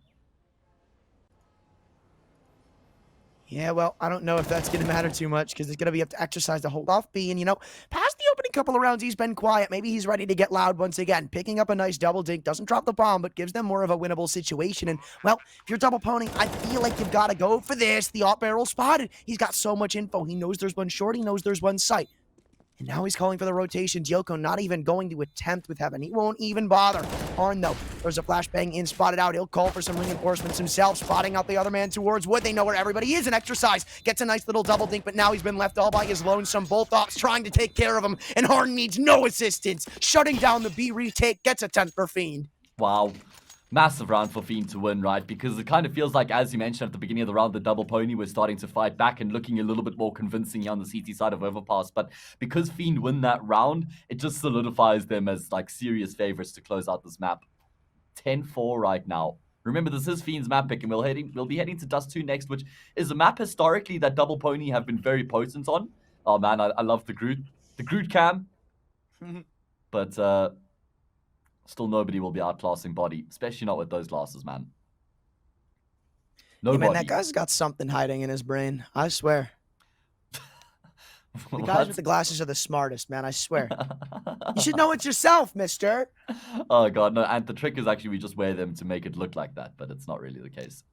Yeah, well, I don't know if that's going to matter too much, because it's going to be up to Exercise to hold off B. And, past the opening couple of rounds, he's been quiet. Maybe he's ready to get loud once again. Picking up a nice double dink. Doesn't drop the bomb, but gives them more of a winnable situation. And, well, if you're Double Pony, I feel like you've got to go for this. The op barrel spotted. He's got so much info. He knows there's one short. He knows there's one sight. And now he's calling for the rotations. Yoko not even going to attempt with Heaven. He won't even bother. Harn, though, there's a flashbang in, spotted out. He'll call for some reinforcements himself, spotting out the other man towards Wood. They know where everybody is in Exercise. Gets a nice little double dink, but now he's been left all by his lonesome. Both ops trying to take care of him, and Harn needs no assistance. Shutting down the B retake, gets a 10th for Fiend. Wow. Massive round for Fiend to win, right? Because it kind of feels like, as you mentioned at the beginning of the round, the Double Pony was starting to fight back and looking a little bit more convincing on the CT side of Overpass. But because Fiend win that round, it just solidifies them as like serious favorites to close out this map. 10-4 right now. Remember, this is Fiend's map pick, and we'll be heading to Dust 2 next, which is a map historically that Double Pony have been very potent on. Oh man, I love the Groot cam. But still nobody will be outclassing Body, especially not with those glasses, man. Yeah, Nobody. man, that guy's got something hiding in his brain. I swear. The guys with the glasses are the smartest, man. I swear. You should know it yourself, mister. Oh god, no. And the trick is actually we just wear them to make it look like that, but it's not really the case.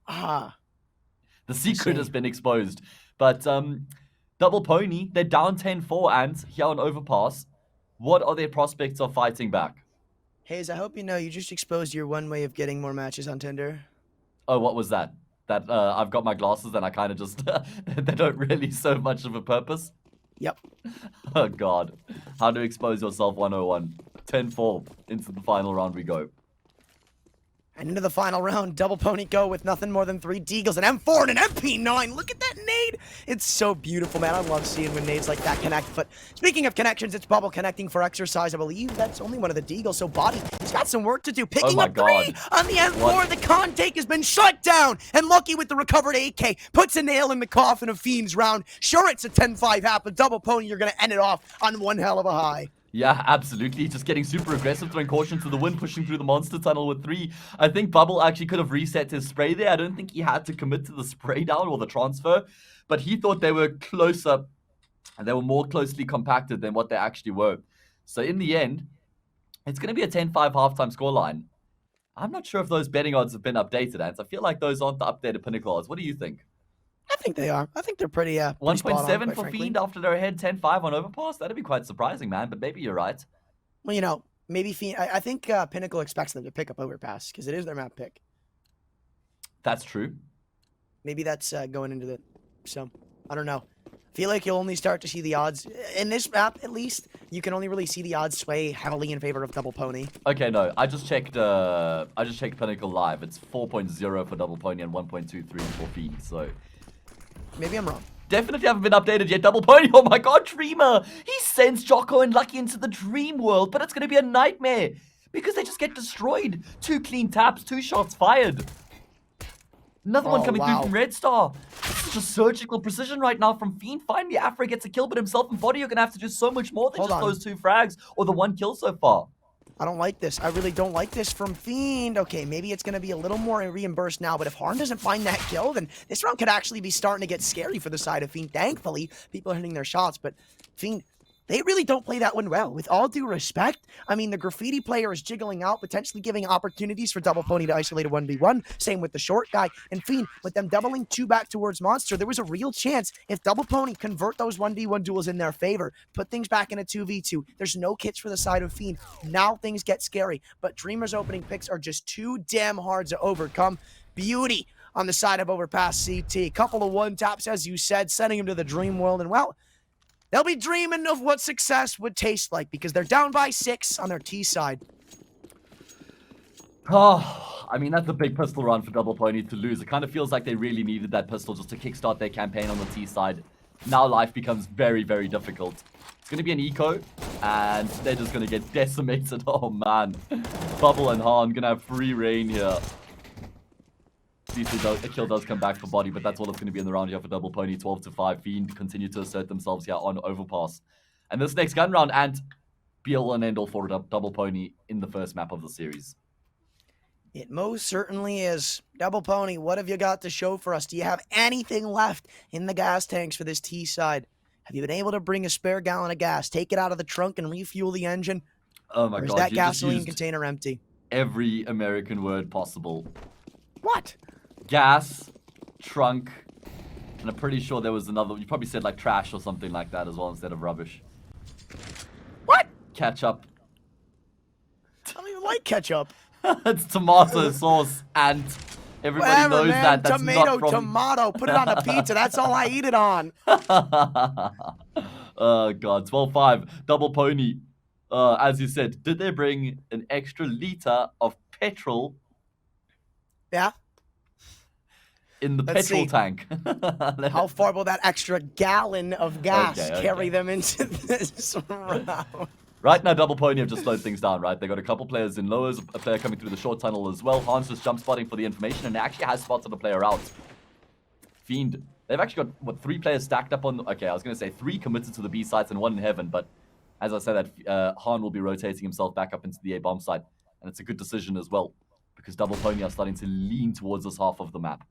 Ah. The secret has been exposed. But Double Pony, they're down 10-4, and here on Overpass, what are their prospects of fighting back? Hayes, I hope you know you just exposed your one way of getting more matches on Tinder. Oh, what was that? That I've got my glasses and I kind of just, they don't really serve much of a purpose? Yep. Oh, God. How to expose yourself 101. 10-4. Into the final round we go. And into the final round, Double Pony go with nothing more than 3 Deagles, an M4, and an MP9. Look at that nade. It's so beautiful, man. I love seeing when nades like that connect. But speaking of connections, it's Bubble connecting for exercise. I believe that's only one of the Deagles. So Body, he's got some work to do. Picking up 3 on the M4. What? The con take has been shut down. And Lucky with the recovered AK puts a nail in the coffin of Fiend's round. Sure, it's a 10-5 half, but Double Pony, you're going to end it off on one hell of a high. Yeah, absolutely. Just getting super aggressive, throwing caution to the wind, pushing through the monster tunnel with 3. I think Bubble actually could have reset his spray there. I don't think he had to commit to the spray down or the transfer, but he thought they were closer and they were more closely compacted than what they actually were. So in the end, it's going to be a 10-5 halftime scoreline. I'm not sure if those betting odds have been updated, Ants. I feel like those aren't the updated Pinnacle odds. What do you think? I think they are. I think they're pretty 1.7 for Fiend after they're ahead 10-5 on Overpass. That'd be quite surprising, man, but maybe you're right. Well, you know, maybe Fiend... I think Pinnacle expects them to pick up Overpass because it is their map pick. That's true. Maybe that's going into the... So, I don't know. I feel like you'll only start to see the odds... In this map, at least, you can only really see the odds sway heavily in favor of Double Pony. Okay, no. I just checked Pinnacle live. It's 4.0 for Double Pony and 1.23 for Fiend, so... Maybe I'm wrong. Definitely haven't been updated yet. Double Pony. Oh my god, Dreamer. He sends Jocko and Lucky into the dream world, but it's going to be a nightmare because they just get destroyed. 2 clean taps, 2 shots fired. Another one coming through from Red Star. This is just surgical precision right now from Fiend. Finally, Afra gets a kill, but himself and Body are going to have to do so much more than those 2 frags or the 1 kill so far. I don't like this. I really don't like this from Fiend. Okay, maybe it's going to be a little more reimbursed now, but if Harn doesn't find that kill, then this round could actually be starting to get scary for the side of Fiend. Thankfully, people are hitting their shots, but Fiend, they really don't play that one well. With all due respect, I mean, the graffiti player is jiggling out, potentially giving opportunities for Double Pony to isolate a 1v1. Same with the short guy. And Fiend, with them doubling 2 back towards Monster, there was a real chance if Double Pony convert those 1v1 duels in their favor, put things back in a 2v2. There's no kits for the side of Fiend. Now things get scary, but Dreamer's opening picks are just too damn hard to overcome. Beauty on the side of Overpass CT. Couple of 1-taps, as you said, sending him to the dream world, and well, they'll be dreaming of what success would taste like because they're down by 6 on their T side. Oh, I mean, that's a big pistol run for Double Pony to lose. It kind of feels like they really needed that pistol just to kickstart their campaign on the T side. Now life becomes very, very difficult. It's going to be an eco, and they're just going to get decimated. Oh, man. Bubble and Han going to have free reign here. A kill does come back for Body, but that's all it's going to be in the round here for Double Pony. 12-5. Fiend continue to assert themselves here on Overpass. And this next gun round, and be all and end all for Double Pony in the first map of the series. It most certainly is. Double Pony, what have you got to show for us? Do you have anything left in the gas tanks for this T side? Have you been able to bring a spare gallon of gas, take it out of the trunk and refuel the engine? Oh my god, is that gasoline container empty? Every American word possible. What? Gas, trunk, and I'm pretty sure there was another. You probably said like trash or something like that as well instead of rubbish. What? Ketchup. I don't even like ketchup. It's tomato sauce, and everybody knows man. that. That's tomato, not from... tomato. Put it on a pizza. That's all I eat it on. Oh god, 12-5. Double Pony. As you said, did they bring an extra liter of petrol? Yeah. In the petrol tank. How far will that extra gallon of gas carry them into this round? Right now, Double Pony have just slowed things down, right? They got a couple players in lowers, a player coming through the short tunnel as well. Hans just jump spotting for the information and actually has spotted a player out. Fiend, they've actually got, what, 3 players stacked up on... Okay, I was going to say 3 committed to the B sites and 1 in heaven, but as I said, that Han will be rotating himself back up into the A bomb site. And it's a good decision as well, because Double Pony are starting to lean towards this half of the map.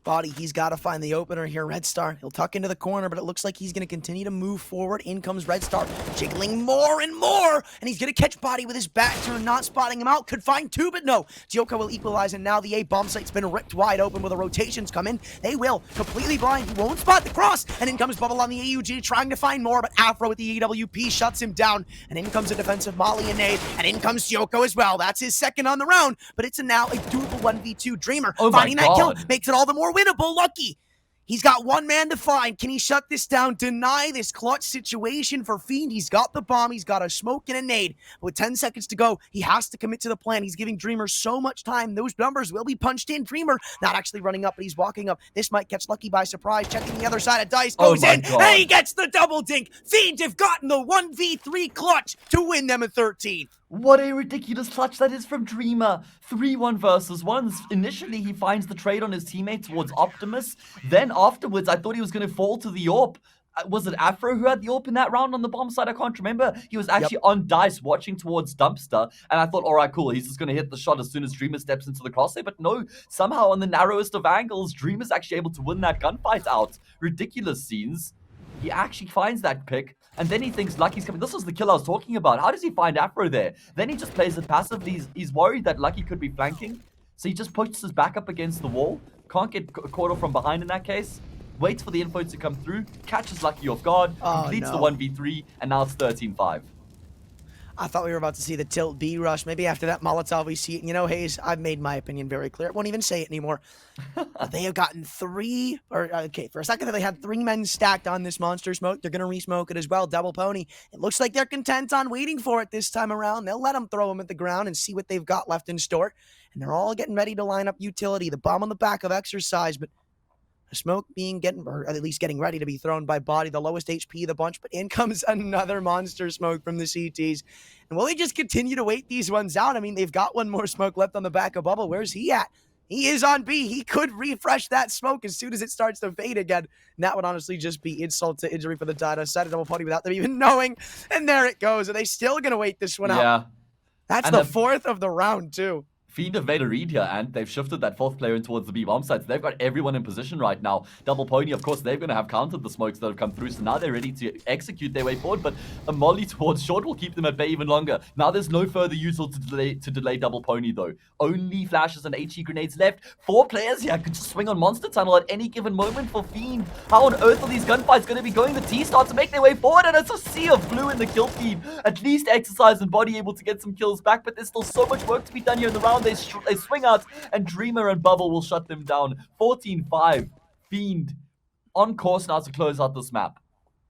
Body, he's got to find the opener here. Red Star, he'll tuck into the corner, but it looks like he's going to continue to move forward. In comes Red Star, jiggling more and more, and he's going to catch Body with his back turn, not spotting him out. Could find 2, but no. Joko will equalize, and now the A bomb site's been ripped wide open with the rotations come in. They will. Completely blind. He won't spot the cross, and in comes Bubble on the AUG, trying to find more, but Afro with the EWP shuts him down, and in comes a defensive Molly and nade, and in comes Joko as well. That's his second on the round, but it's now a doable 1v2. Dreamer finding that kill makes it all the more winnable. Lucky. He's got 1 man to find. Can he shut this down? Deny this clutch situation for Fiend. He's got the bomb. He's got a smoke and a nade. With 10 seconds to go, he has to commit to the plan. He's giving Dreamer so much time. Those numbers will be punched in. Dreamer not actually running up, but he's walking up. This might catch Lucky by surprise. Checking the other side of Dice. Goes in, and he gets the double dink. Fiend have gotten the 1v3 clutch to win them at 13. What a ridiculous clutch that is from Dreamer. 3-1 versus 1. Initially, he finds the trade on his teammate towards Optimus. Then afterwards, I thought he was going to fall to the AWP. Was it Afro who had the AWP in that round on the bomb side? I can't remember. He was actually on Dice watching towards Dumpster. And I thought, all right, cool. He's just going to hit the shot as soon as Dreamer steps into the crosshair. But no, somehow on the narrowest of angles, Dreamer's actually able to win that gunfight out. Ridiculous scenes. He actually finds that pick. And then he thinks Lucky's coming. This was the kill I was talking about. How does he find Afro there? Then he just plays it passively. He's worried that Lucky could be flanking. So he just pushes his back up against the wall. Can't get caught off from behind in that case. Waits for the info to come through. Catches Lucky off guard. Completes the 1v3. And now it's 13-5. I thought we were about to see the tilt B rush. Maybe after that Molotov we see it. You know, Hayes, I've made my opinion very clear. I won't even say it anymore. They have gotten 3, okay, for a second they had 3 men stacked on this monster smoke. They're going to re-smoke it as well. Double Pony. It looks like they're content on waiting for it this time around. They'll let them throw them at the ground and see what they've got left in store. And they're all getting ready to line up utility. The bomb on the back of exercise, but the smoke or at least getting ready to be thrown by Body, the lowest HP of the bunch, but in comes another monster smoke from the CTs. And will they just continue to wait these ones out? I mean, they've got 1 more smoke left on the back of Bubble. Where's he at? He is on B. He could refresh that smoke as soon as it starts to fade again. And that would honestly just be insult to injury for the Dino side of Double Pony without them even knowing. And there it goes. Are they still going to wait this one out? Yeah. That's the 4th of the round, too. Fiend have made a read here, and they've shifted that 4th player in towards the B bomb site. So they've got everyone in position right now. Double Pony, of course, they're going to have countered the smokes that have come through, so now they're ready to execute their way forward. But a molly towards short will keep them at bay even longer. Now there's no further usual to delay Double Pony, though. Only flashes and HE grenades left. 4 players here could just swing on Monster Tunnel at any given moment for Fiend. How on earth are these gunfights going to be going? The T start to make their way forward, and it's a sea of blue in the kill feed. At least Exercise and Body able to get some kills back, but there's still so much work to be done here in the round. They swing out, and Dreamer and Bubble will shut them down. 14-5. Fiend on course now to close out this map.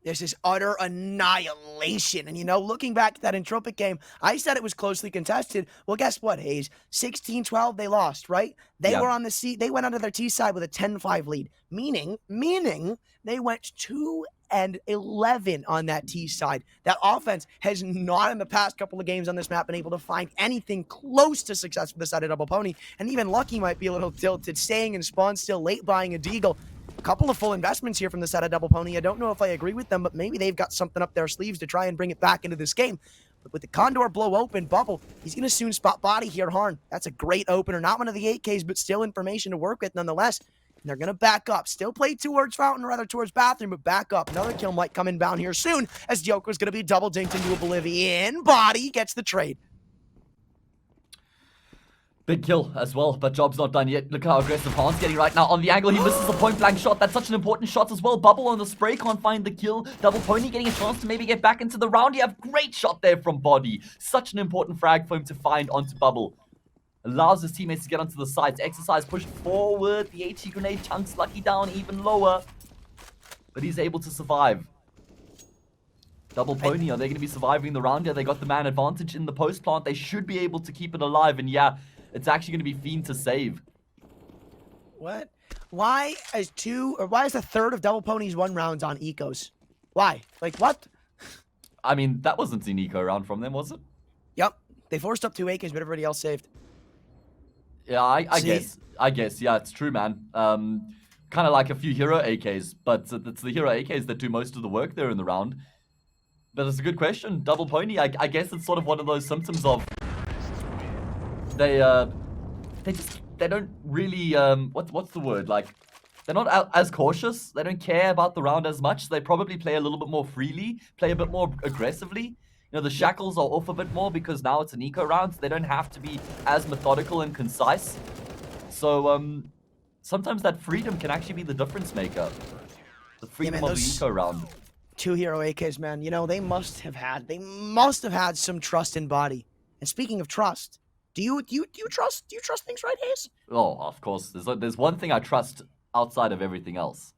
This is utter annihilation. And, you know, looking back at that Entropic game, I said it was closely contested. Well, guess what, Hayes? 16-12, they lost, right? They were on the C. They went under their T side with a 10-5 lead, meaning they went 2-11 on that T side. That offense has not in the past couple of games on this map been able to find anything close to success for the side of Double Pony. And even Lucky might be a little tilted, staying in spawn still, late buying a Deagle. A couple of full investments here from the side of Double Pony. I don't know if I agree with them, but maybe they've got something up their sleeves to try and bring it back into this game. But with the Condor blow open, Bubble, he's going to soon spot Body here, Harn. That's a great opener. Not one of the 8Ks, but still information to work with nonetheless. And they're going to back up. Still play towards Fountain, rather towards Bathroom, but back up. Another kill might come inbound here soon, as Joker's going to be double dinked into Oblivion. Body gets the trade. Big kill as well, but job's not done yet. Look how aggressive Han's getting right now on the angle. He misses the point-blank shot. That's such an important shot as well. Bubble on the spray can't find the kill. Double Pony getting a chance to maybe get back into the round. You have great shot there from Body. Such an important frag for him to find onto Bubble. Allows his teammates to get onto the sides. Exercise pushed forward. The HE grenade chunks Lucky down even lower. But he's able to survive. Double Pony, are they going to be surviving the round here? They got the man advantage in the post plant. They should be able to keep it alive. And yeah, it's actually going to be Fiend to save. What? Why is a third of Double Pony's 1 rounds on ecos? Why? Like, what? I mean, that wasn't an eco round from them, was it? Yep. They forced up 2 AKs, but everybody else saved. Yeah, I guess. Yeah, it's true, man. Kind of like a few hero AKs, but it's the hero AKs that do most of the work there in the round. But it's a good question. Double Pony, I guess it's sort of one of those symptoms of they don't really what's the word, like they're not as cautious. They don't care about the round as much. They probably play a little bit more freely, play a bit more aggressively. You know, the shackles are off a bit more because now it's an eco round. So they don't have to be as methodical and concise. So sometimes that freedom can actually be the difference maker. The freedom of the eco round. 2 hero AKs, man. You know, they must have had some trust in body. And speaking of trust, do you trust things, right, Hayes? Oh, of course. There's one thing I trust outside of everything else.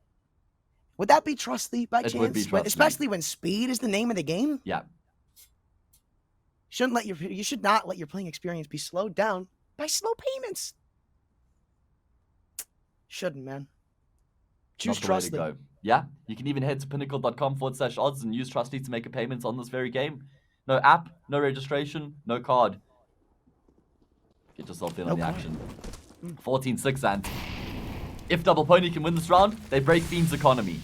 Would that be Trustly by chance? It would be Trustly. Especially when speed is the name of the game? Yeah. You should not let your playing experience be slowed down by slow payments. Shouldn't, man. Choose Trustly. Go. Yeah, you can even head to pinnacle.com/odds and use Trustly to make a payment on this very game. No app, no registration, no card. Get yourself in on the action. 14-6, and if Double Pony can win this round, they break Fiend's economy.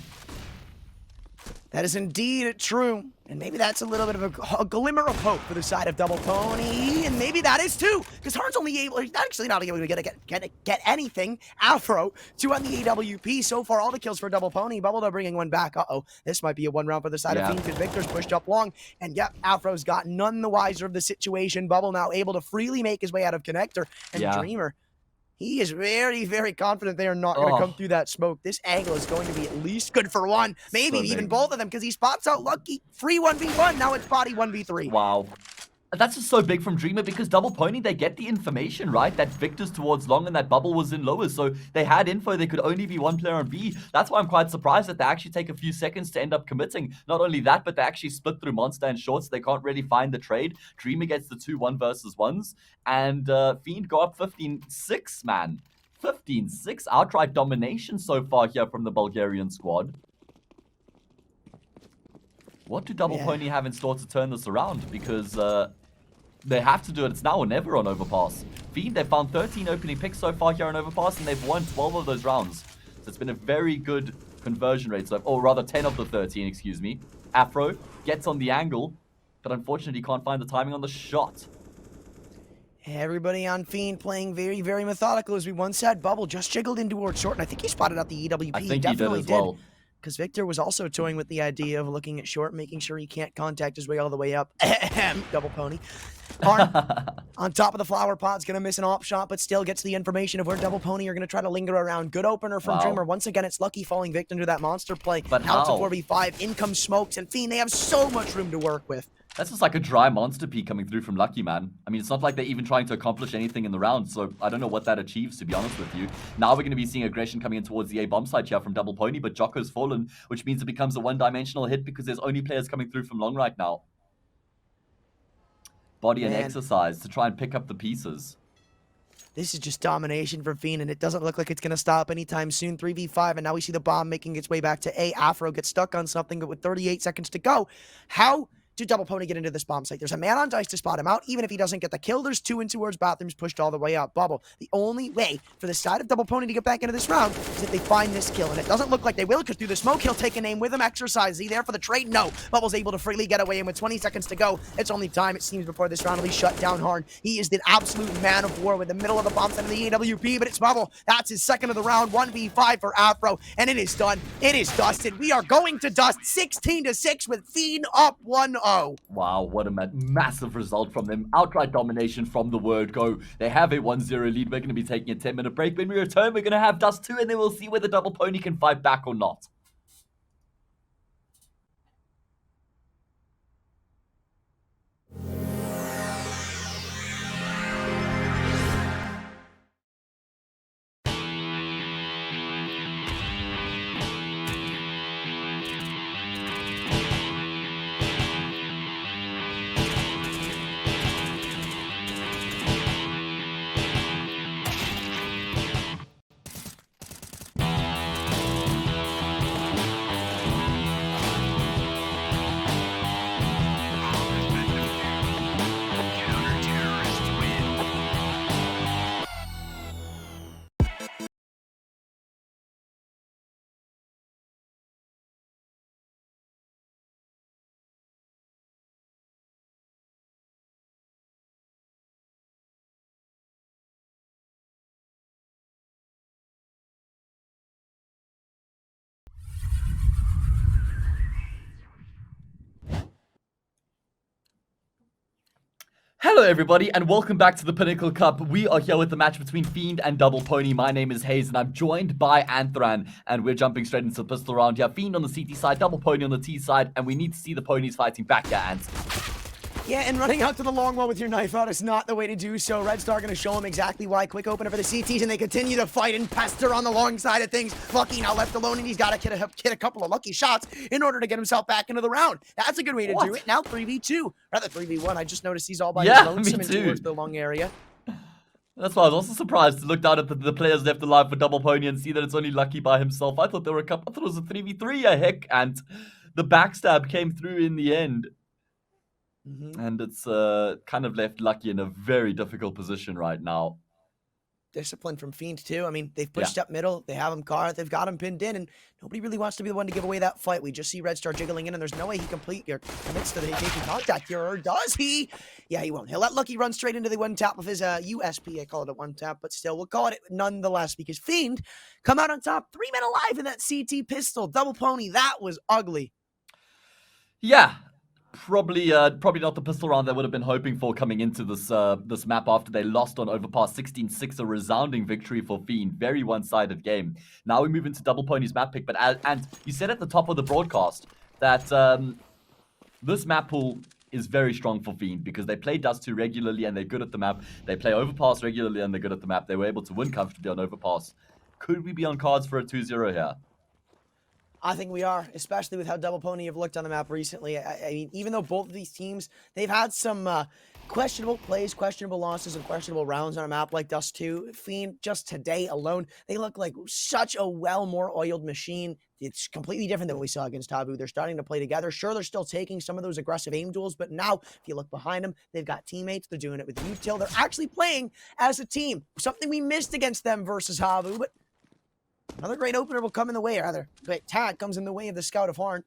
That is indeed true. And maybe that's a little bit of a glimmer of hope for the side of Double Pony. And maybe that is too. Because Harn's not able to get anything. Afro to on the AWP. So far, all the kills for Double Pony. Bubble though bringing one back. This might be a 1 round for the side of Fiend because Victor's pushed up long. And yep, Afro's got none the wiser of the situation. Bubble now able to freely make his way out of Connector. And Dreamer, he is very, very confident they are not going to come through that smoke. This angle is going to be at least good for 1, maybe even both of them, because he spots out Lucky. Free 1v1, now it's body 1v3. Wow. That's just so big from Dreamer because Double Pony, they get the information, right? That Victor's towards long and that Bubble was in lowers. So they had info, they could only be one player on B. That's why I'm quite surprised that they actually take a few seconds to end up committing. Not only that, but they actually split through Monster and Short, so they can't really find the trade. Dreamer gets the 2 1 versus 1s. And Fiend go up 15-6, man. 15-6 outright domination so far here from the Bulgarian squad. What do Double Pony have in store to turn this around? Because they have to do it. It's now or never on Overpass. Fiend, they've found 13 opening picks so far here on Overpass, and they've won 12 of those rounds. So it's been a very good conversion rate. So, or rather 10 of the 13, excuse me. Afro gets on the angle, but unfortunately can't find the timing on the shot. Everybody on Fiend playing very, very methodical. As we once said, Bubble just jiggled in towards Short, and I think he spotted out the EWP. I think definitely he did as well. Because Victor was also toying with the idea of looking at Short, making sure he can't contact his way all the way up. Double Pony. Harn, on top of the flower pot's going to miss an op shot, but still gets the information of where Double Pony are going to try to linger around. Good opener from Dreamer. Once again, it's Lucky falling victim to that monster play. But now it's a 4v5. In comes Smokes, and Fiend, they have so much room to work with. That's just like a dry monster peak coming through from Lucky, man. I mean, it's not like they're even trying to accomplish anything in the round, so I don't know what that achieves, to be honest with you. Now we're going to be seeing aggression coming in towards the A-bomb side here from Double Pony, but Jocko's fallen, which means it becomes a one-dimensional hit because there's only players coming through from long right now. Body and exercise to try and pick up the pieces. This is just domination for Fiend, and it doesn't look like it's going to stop anytime soon. 3v5, and now we see the bomb making its way back to A. Afro gets stuck on something, but with 38 seconds to go, how do Double Pony get into this bomb site? There's a man on dice to spot him out. Even if he doesn't get the kill, there's 2 in towards bathrooms pushed all the way up. Bubble, the only way for the side of Double Pony to get back into this round is if they find this kill. And it doesn't look like they will, because through the smoke, he'll take a name with him. Exercise, is he there for the trade? No. Bubble's able to freely get away, and with 20 seconds to go, it's only time, it seems, before this round will be shut down Harn. He is the absolute man of war with the middle of the bomb site of the AWP, but it's Bubble. That's his second of the round. 1v5 for Afro, and it is done. It is dusted. We are going to dust 16-6 with Fiend up 1-0. Wow. What a massive result from them. Outright domination from the word go. They have a 1-0 lead. We're going to be taking a 10-minute break. When we return, we're going to have Dust 2, and then we'll see whether Double Pony can fight back or not. Hello everybody and welcome back to the Pinnacle Cup. We are here with the match between Fiend and Double Pony. My name is Hayes and I'm joined by Anthran, and we're jumping straight into the pistol round here. Fiend on the CT side, Double Pony on the T side, and we need to see the ponies fighting back here, Ant. Yeah, and running out to the long wall with your knife out is not the way to do so. Red Star going to show him exactly why. Quick opener for the CTs, and they continue to fight and pester on the long side of things. Lucky now left alone, and he's got to hit a couple of lucky shots in order to get himself back into the round. That's a good way to do it. Now 3v2, rather 3v1. I just noticed he's all by his lonesome and towards the long area. That's why I was also surprised to look down at the players left alive for Double Pony and see that it's only Lucky by himself. I thought there were a couple. I thought it was a 3v3, heck, and the backstab came through in the end. And it's kind of left Lucky in a very difficult position right now. Discipline from Fiend too. I mean, they've pushed up middle. They have him carved. They've got him pinned in, and nobody really wants to be the one to give away that fight. We just see Red Star jiggling in, and there's no way he commits to the taking contact here, or does he? Yeah, he won't. He'll let Lucky run straight into the one tap of his USP. I call it a one tap, but still, we'll call it nonetheless because Fiend come out on top, 3 men alive in that CT pistol. Double Pony, that was ugly. Yeah. Probably not the pistol round they would have been hoping for coming into this map after they lost on Overpass 16-6, a resounding victory for Fiend. Very one-sided game. Now we move into Double Pony's map pick, but and you said at the top of the broadcast that this map pool is very strong for Fiend because they play Dust 2 regularly and they're good at the map. They play Overpass regularly and they're good at the map. They were able to win comfortably on Overpass. Could we be on cards for a 2-0 here? I think we are, especially with how Double Pony have looked on the map recently. I mean, even though both of these teams, they've had some questionable plays, questionable losses, and questionable rounds on a map like Dust 2, Fiend, just today alone, they look like such a more oiled machine. It's completely different than what we saw against Taboo. They're starting to play together. Sure, they're still taking some of those aggressive aim duels, but now, if you look behind them, they've got teammates. They're doing it with Util. They're actually playing as a team. Something we missed against them versus Havu, but another great opener will come in the way, or rather, great tag comes in the way of the Scout of Horn.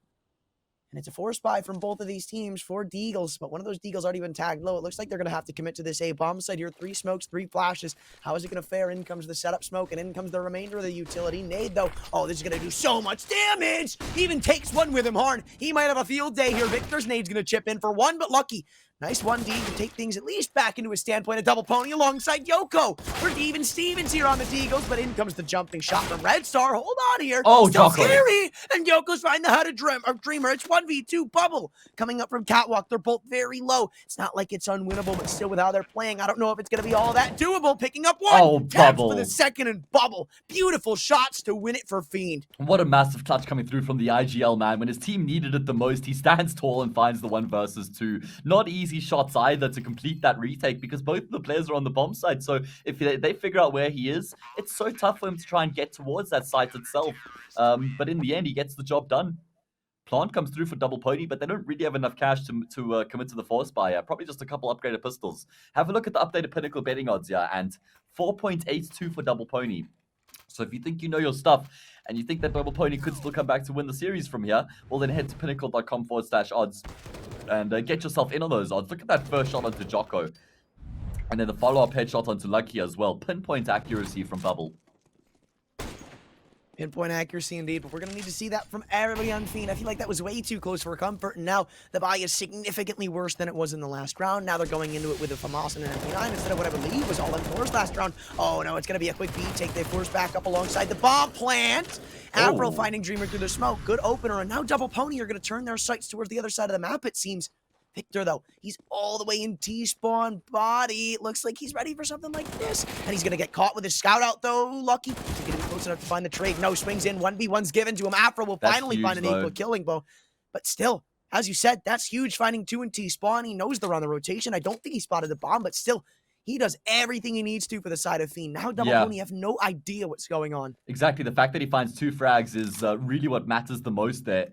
And it's a force buy from both of these teams for Deagles, but one of those Deagles already been tagged low. It looks like they're going to have to commit to this A bomb site here. 3 smokes, 3 flashes. How is it going to fare? In comes the setup smoke, and in comes the remainder of the utility. Nade, though. Oh, this is going to do so much damage. He even takes one with him, Horn. He might have a field day here. Victor's nade's going to chip in for one, but Lucky. Nice 1D to take things at least back into a standpoint. A Double Pony alongside Yoko. We're even Stevens here on the Deagles, but in comes the jumping shot from Red Star. Hold on here. Oh, still Jocko. scary. And Yoko's trying to how to Dreamer. It's 1v2 Bubble coming up from Catwalk. They're both very low. It's not like it's unwinnable, but still with how they're playing, I don't know if it's going to be all that doable. Picking up one. Oh, Taps Bubble. for the second and Bubble. Beautiful shots to win it for Fiend. What a massive clutch coming through from the IGL, man. When his team needed it the most, he stands tall and finds the 1 versus 2. Not easy shots either to complete that retake because both of the players are on the bomb site. So if they figure out where he is, it's so tough for him to try and get towards that site itself. But in the end, he gets the job done. Plant comes through for Double Pony, but they don't really have enough cash to commit to the force buy. Probably just a couple upgraded pistols. Have a look at the updated Pinnacle betting odds here, and 4.82 for Double Pony. So if you think you know your stuff and you think that Double Pony could still come back to win the series from here, well then head to pinnacle.com/odds and get yourself in on those odds. Look at that first shot onto Jocko. And then the follow-up headshot onto Lucky as well. Pinpoint accuracy from Bubble. Pinpoint accuracy indeed, but we're going to need to see that from everybody on Fiend. I feel like that was way too close for comfort, and now the buy is significantly worse than it was in the last round. Now they're going into it with a FAMAS and an MP9 instead of what I believe was all in force last round. Oh no, it's going to be a quick beat take. They force back up alongside the bomb plant. Afro finding Dreamer through the smoke. Good opener, and now Double Pony are going to turn their sights towards the other side of the map, it seems. Victor, though, he's all the way in T-spawn body. It looks like he's ready for something like this. And he's going to get caught with his scout out, though. Lucky. He's going to be close enough to find the trade. No, swings in. 1v1's given to him. Afro will finally find an equal killing blow. But still, as you said, that's huge. Finding 2 in T-spawn. He knows they're on the rotation. I don't think he spotted the bomb, but still, he does everything he needs to for the side of Fiend. Now Double Pony have no idea what's going on. Exactly. The fact that he finds 2 frags is really what matters the most there.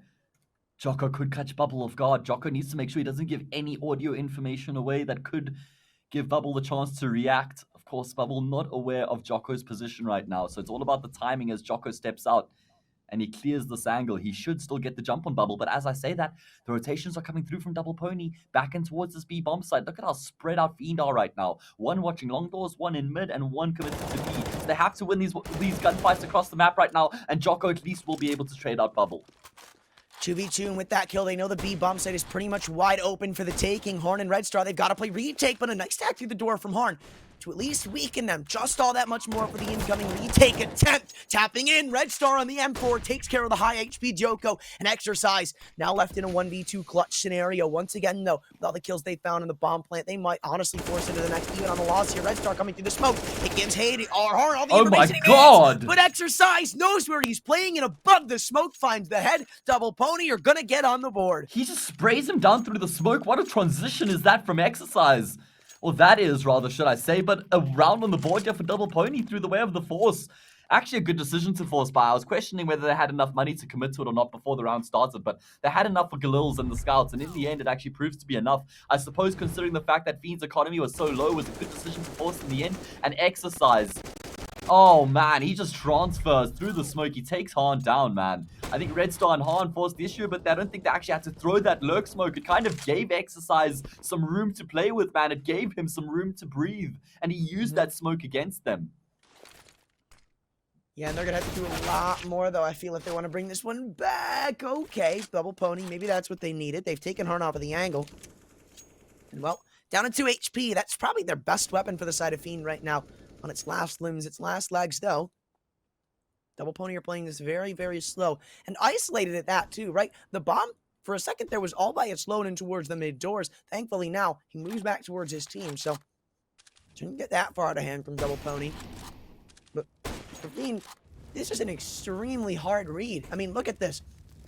Jocko could catch Bubble off guard. Jocko needs to make sure he doesn't give any audio information away that could give Bubble the chance to react. Of course, Bubble not aware of Jocko's position right now, so it's all about the timing as Jocko steps out and he clears this angle. He should still get the jump on Bubble, but as I say that, the rotations are coming through from Double Pony back and towards this B bomb site. Look at how spread out Fiend are right now. 1 watching long doors, 1 in mid, and 1 committed to B. So they have to win these gunfights across the map right now, and Jocko at least will be able to trade out Bubble. 2v2, and with that kill, they know the B bomb site is pretty much wide open for the taking. Horn and Red Star, they've got to play retake, but a nice tag through the door from Horn to at least weaken them just all that much more for the incoming retake attempt. Tapping in, Red Star on the M4 takes care of the high HP Joko, and Exercise now left in a 1v2 clutch scenario. Once again, though, with all the kills they found in the bomb plant, they might honestly force into the next, even on the loss here. Red Star coming through the smoke. It gives Horn all the information he needs, but Exercise knows where he's playing, and above the smoke finds the head. Double Pony are gonna get on the board. He just sprays him down through the smoke. What a transition is that from Exercise? Or that is, rather, should I say, but a round on the board here for Double Pony through the way of the Force. Actually, a good decision to force buy. I was questioning whether they had enough money to commit to it or not before the round started, but they had enough for Galils and the Scouts, and in the end, it actually proves to be enough. I suppose, considering the fact that Fiend's economy was so low, it was a good decision to force in the end. And Exercise. Oh, man, he just transfers through the smoke. He takes Han down, man. I think Red Star and Han forced the issue, but I don't think they actually had to throw that lurk smoke. It kind of gave Exercise some room to play with, man. It gave him some room to breathe, and he used that smoke against them. Yeah, and they're going to have to do a lot more, though, I feel, if they want to bring this one back. Okay, Double Pony, maybe that's what they needed. They've taken Han off of the angle. And, well, down to 2 HP. That's probably their best weapon for the side of Fiend right now. On its last limbs, its last legs, though. Double Pony are playing this very, very slow. And isolated at that, too, right? The bomb, for a second there, was all by its load in towards the mid-doors. Thankfully, now, he moves back towards his team. So, shouldn't get that far out of hand from Double Pony. But for Fiend, this is an extremely hard read. I mean, look at this.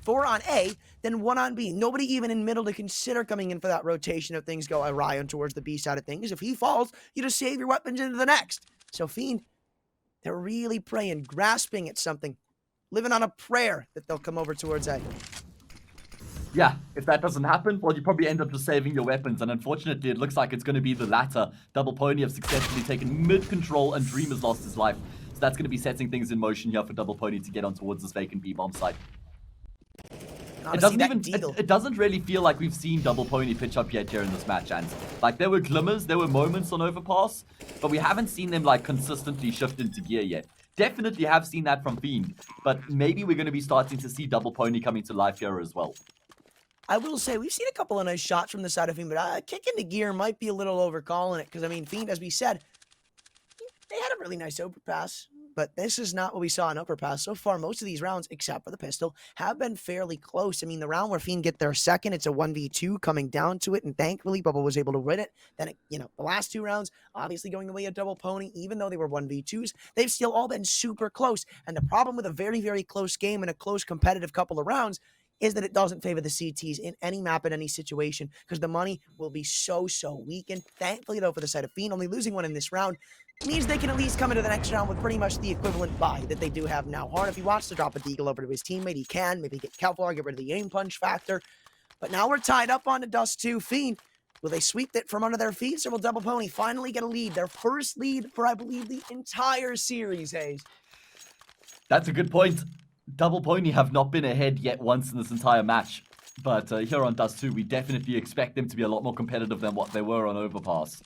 4 on A, then 1 on B. Nobody even in middle to consider coming in for that rotation if things go awry on towards the B side of things. If he falls, you just save your weapons into the next. So Fiend, they're really praying, grasping at something, living on a prayer that they'll come over towards A. Yeah, if that doesn't happen, well, you probably end up just saving your weapons, and unfortunately, it looks like it's going to be the latter. Double Pony have successfully taken mid-control, and Dream has lost his life. So that's going to be setting things in motion here for Double Pony to get on towards this vacant B-bomb site. It doesn't really feel like we've seen Double Pony pitch up yet here in this match, and like there were glimmers, there were moments on Overpass, but we haven't seen them like consistently shift into gear yet. Definitely have seen that from Fiend, but maybe we're going to be starting to see Double Pony coming to life here as well. I will say, we've seen a couple of nice shots from the side of Fiend, but kick into gear might be a little overcalling it, because I mean, Fiend, as we said, they had a really nice Overpass. But this is not what we saw in Overpass. So far, most of these rounds, except for the pistol, have been fairly close. I mean, the round where Fiend get their second, it's a 1v2 coming down to it, and thankfully, Bubble was able to win it. Then, the last 2 rounds, obviously going the way of Double Pony, even though they were 1v2s, they've still all been super close. And the problem with a very, very close game and a close competitive couple of rounds is that it doesn't favor the CTs in any map in any situation, because the money will be so weakened. Thankfully, though, for the side of Fiend, only losing one in this round means they can at least come into the next round with pretty much the equivalent buy that they do have now. Horn, if he wants to drop a deagle over to his teammate, he can. Maybe get Kevlar, get rid of the aim punch factor. But now we're tied up on the Dust 2. Fiend, will they sweep it from under their feet, or will Double Pony finally get a lead? Their first lead for, I believe, the entire series, Hayes. That's a good point. Double Pony have not been ahead yet once in this entire match. But here on Dust 2, we definitely expect them to be a lot more competitive than what they were on Overpass.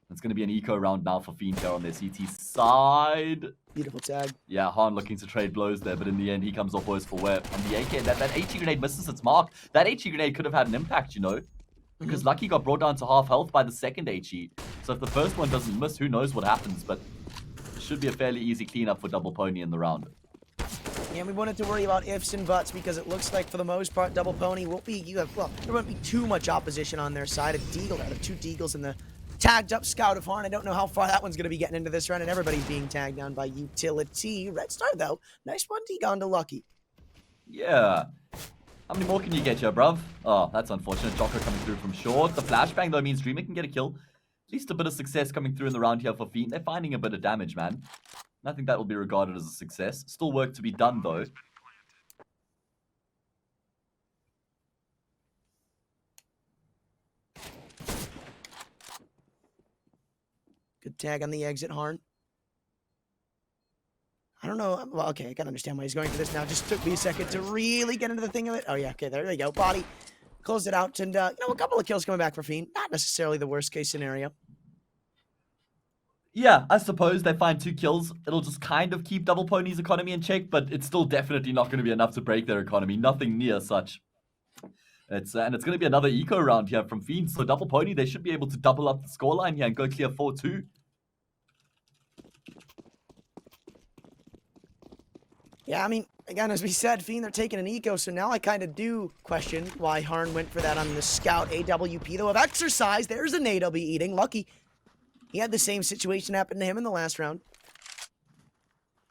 It's going to be an eco round now for Fiend here on their CT side. Beautiful tag. Yeah, Han looking to trade blows there, but in the end, he comes off worse for wear. And the AK, that HE grenade misses its mark. That HE grenade could have had an impact, because Lucky got brought down to half health by the second HE. So if the first one doesn't miss, who knows what happens, but it should be a fairly easy cleanup for Double Pony in the round. Yeah, we wanted to worry about ifs and buts, because it looks like for the most part, Double Pony won't be, there won't be too much opposition on their side. A deagle, out of 2 deagles in the tagged up Scout of Horn. I don't know how far that one's going to be getting into this round, and everybody's being tagged down by Utility. Red Star, though, nice 1D gone to Lucky. Yeah. How many more can you get here, bruv? Oh, that's unfortunate. Jocko coming through from short. The flashbang, though, means Dreamer can get a kill. At least a bit of success coming through in the round here for Fiend. They're finding a bit of damage, man. I think that will be regarded as a success. Still work to be done, though. Good tag on the exit, Harn. I don't know. Well, okay, I can understand why he's going for this now. Just took me a second to really get into the thing of it. Oh, yeah, okay, there we go. Body. Closed it out. And, a couple of kills coming back for Fiend. Not necessarily the worst case scenario. Yeah, I suppose they find 2 kills. It'll just kind of keep Double Pony's economy in check, but it's still definitely not going to be enough to break their economy. Nothing near such. And it's going to be another eco round here from Fiend. So Double Pony, they should be able to double up the scoreline here and go clear 4-2. Yeah, I mean, again, as we said, Fiend, they're taking an eco, so now I kind of do question why Harn went for that on the Scout AWP, though of exercise, there's a nade I'll be eating. Lucky. He had the same situation happen to him in the last round.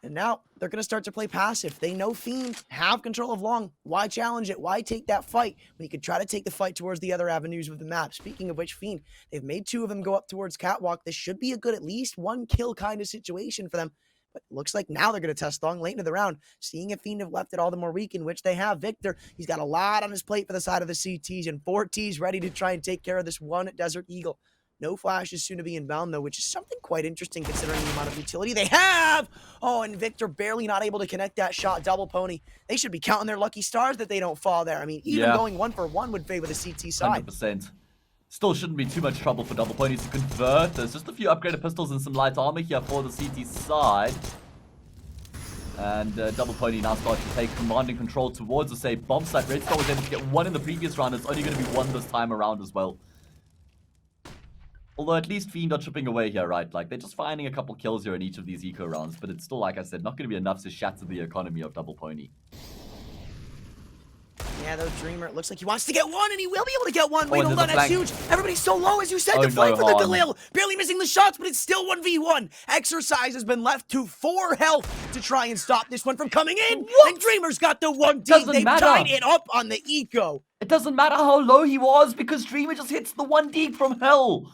And now they're going to start to play passive. They know Fiend have control of long. Why challenge it? Why take that fight when you could try to take the fight towards the other avenues of the map? Speaking of which, Fiend, they've made 2 of them go up towards Catwalk. This should be a good at least 1 kill kind of situation for them. But it looks like now they're going to test long late into the round, seeing if Fiend have left it all the more weak, in which they have. Victor, he's got a lot on his plate for the side of the CTs, and 4 Ts ready to try and take care of this one Desert Eagle. No flash is soon to be inbound, though, which is something quite interesting considering the amount of utility they have. Oh, and Victor barely not able to connect that shot. Double Pony. They should be counting their lucky stars that they don't fall there. I mean, even going 1 for 1 would favor the CT side. 100%. Still shouldn't be too much trouble for Double Pony to convert. There's just a few upgraded pistols and some light armor here for the CT side. And Double Pony now starts to take commanding control towards the safe bomb site. Red Star was able to get 1 in the previous round. It's only going to be 1 this time around as well. Although at least Fiend are chipping away here, right? Like, they're just finding a couple kills here in each of these eco rounds. But it's still, like I said, not going to be enough to shatter the economy of Double Pony. Yeah, though, Dreamer, it looks like he wants to get 1, and he will be able to get 1. Wait, hold on, that's flank. huge. Everybody's so low, as you said, to Oh, fight no, for the Han. Galil. Barely missing the shots, but it's still 1v1. Exercise has been left to 4 health to try and stop this one from coming in. What? And Dreamer's got the 1 D. Doesn't They've matter. tied it up on the eco. It doesn't matter how low he was because Dreamer just hits the 1D from hell.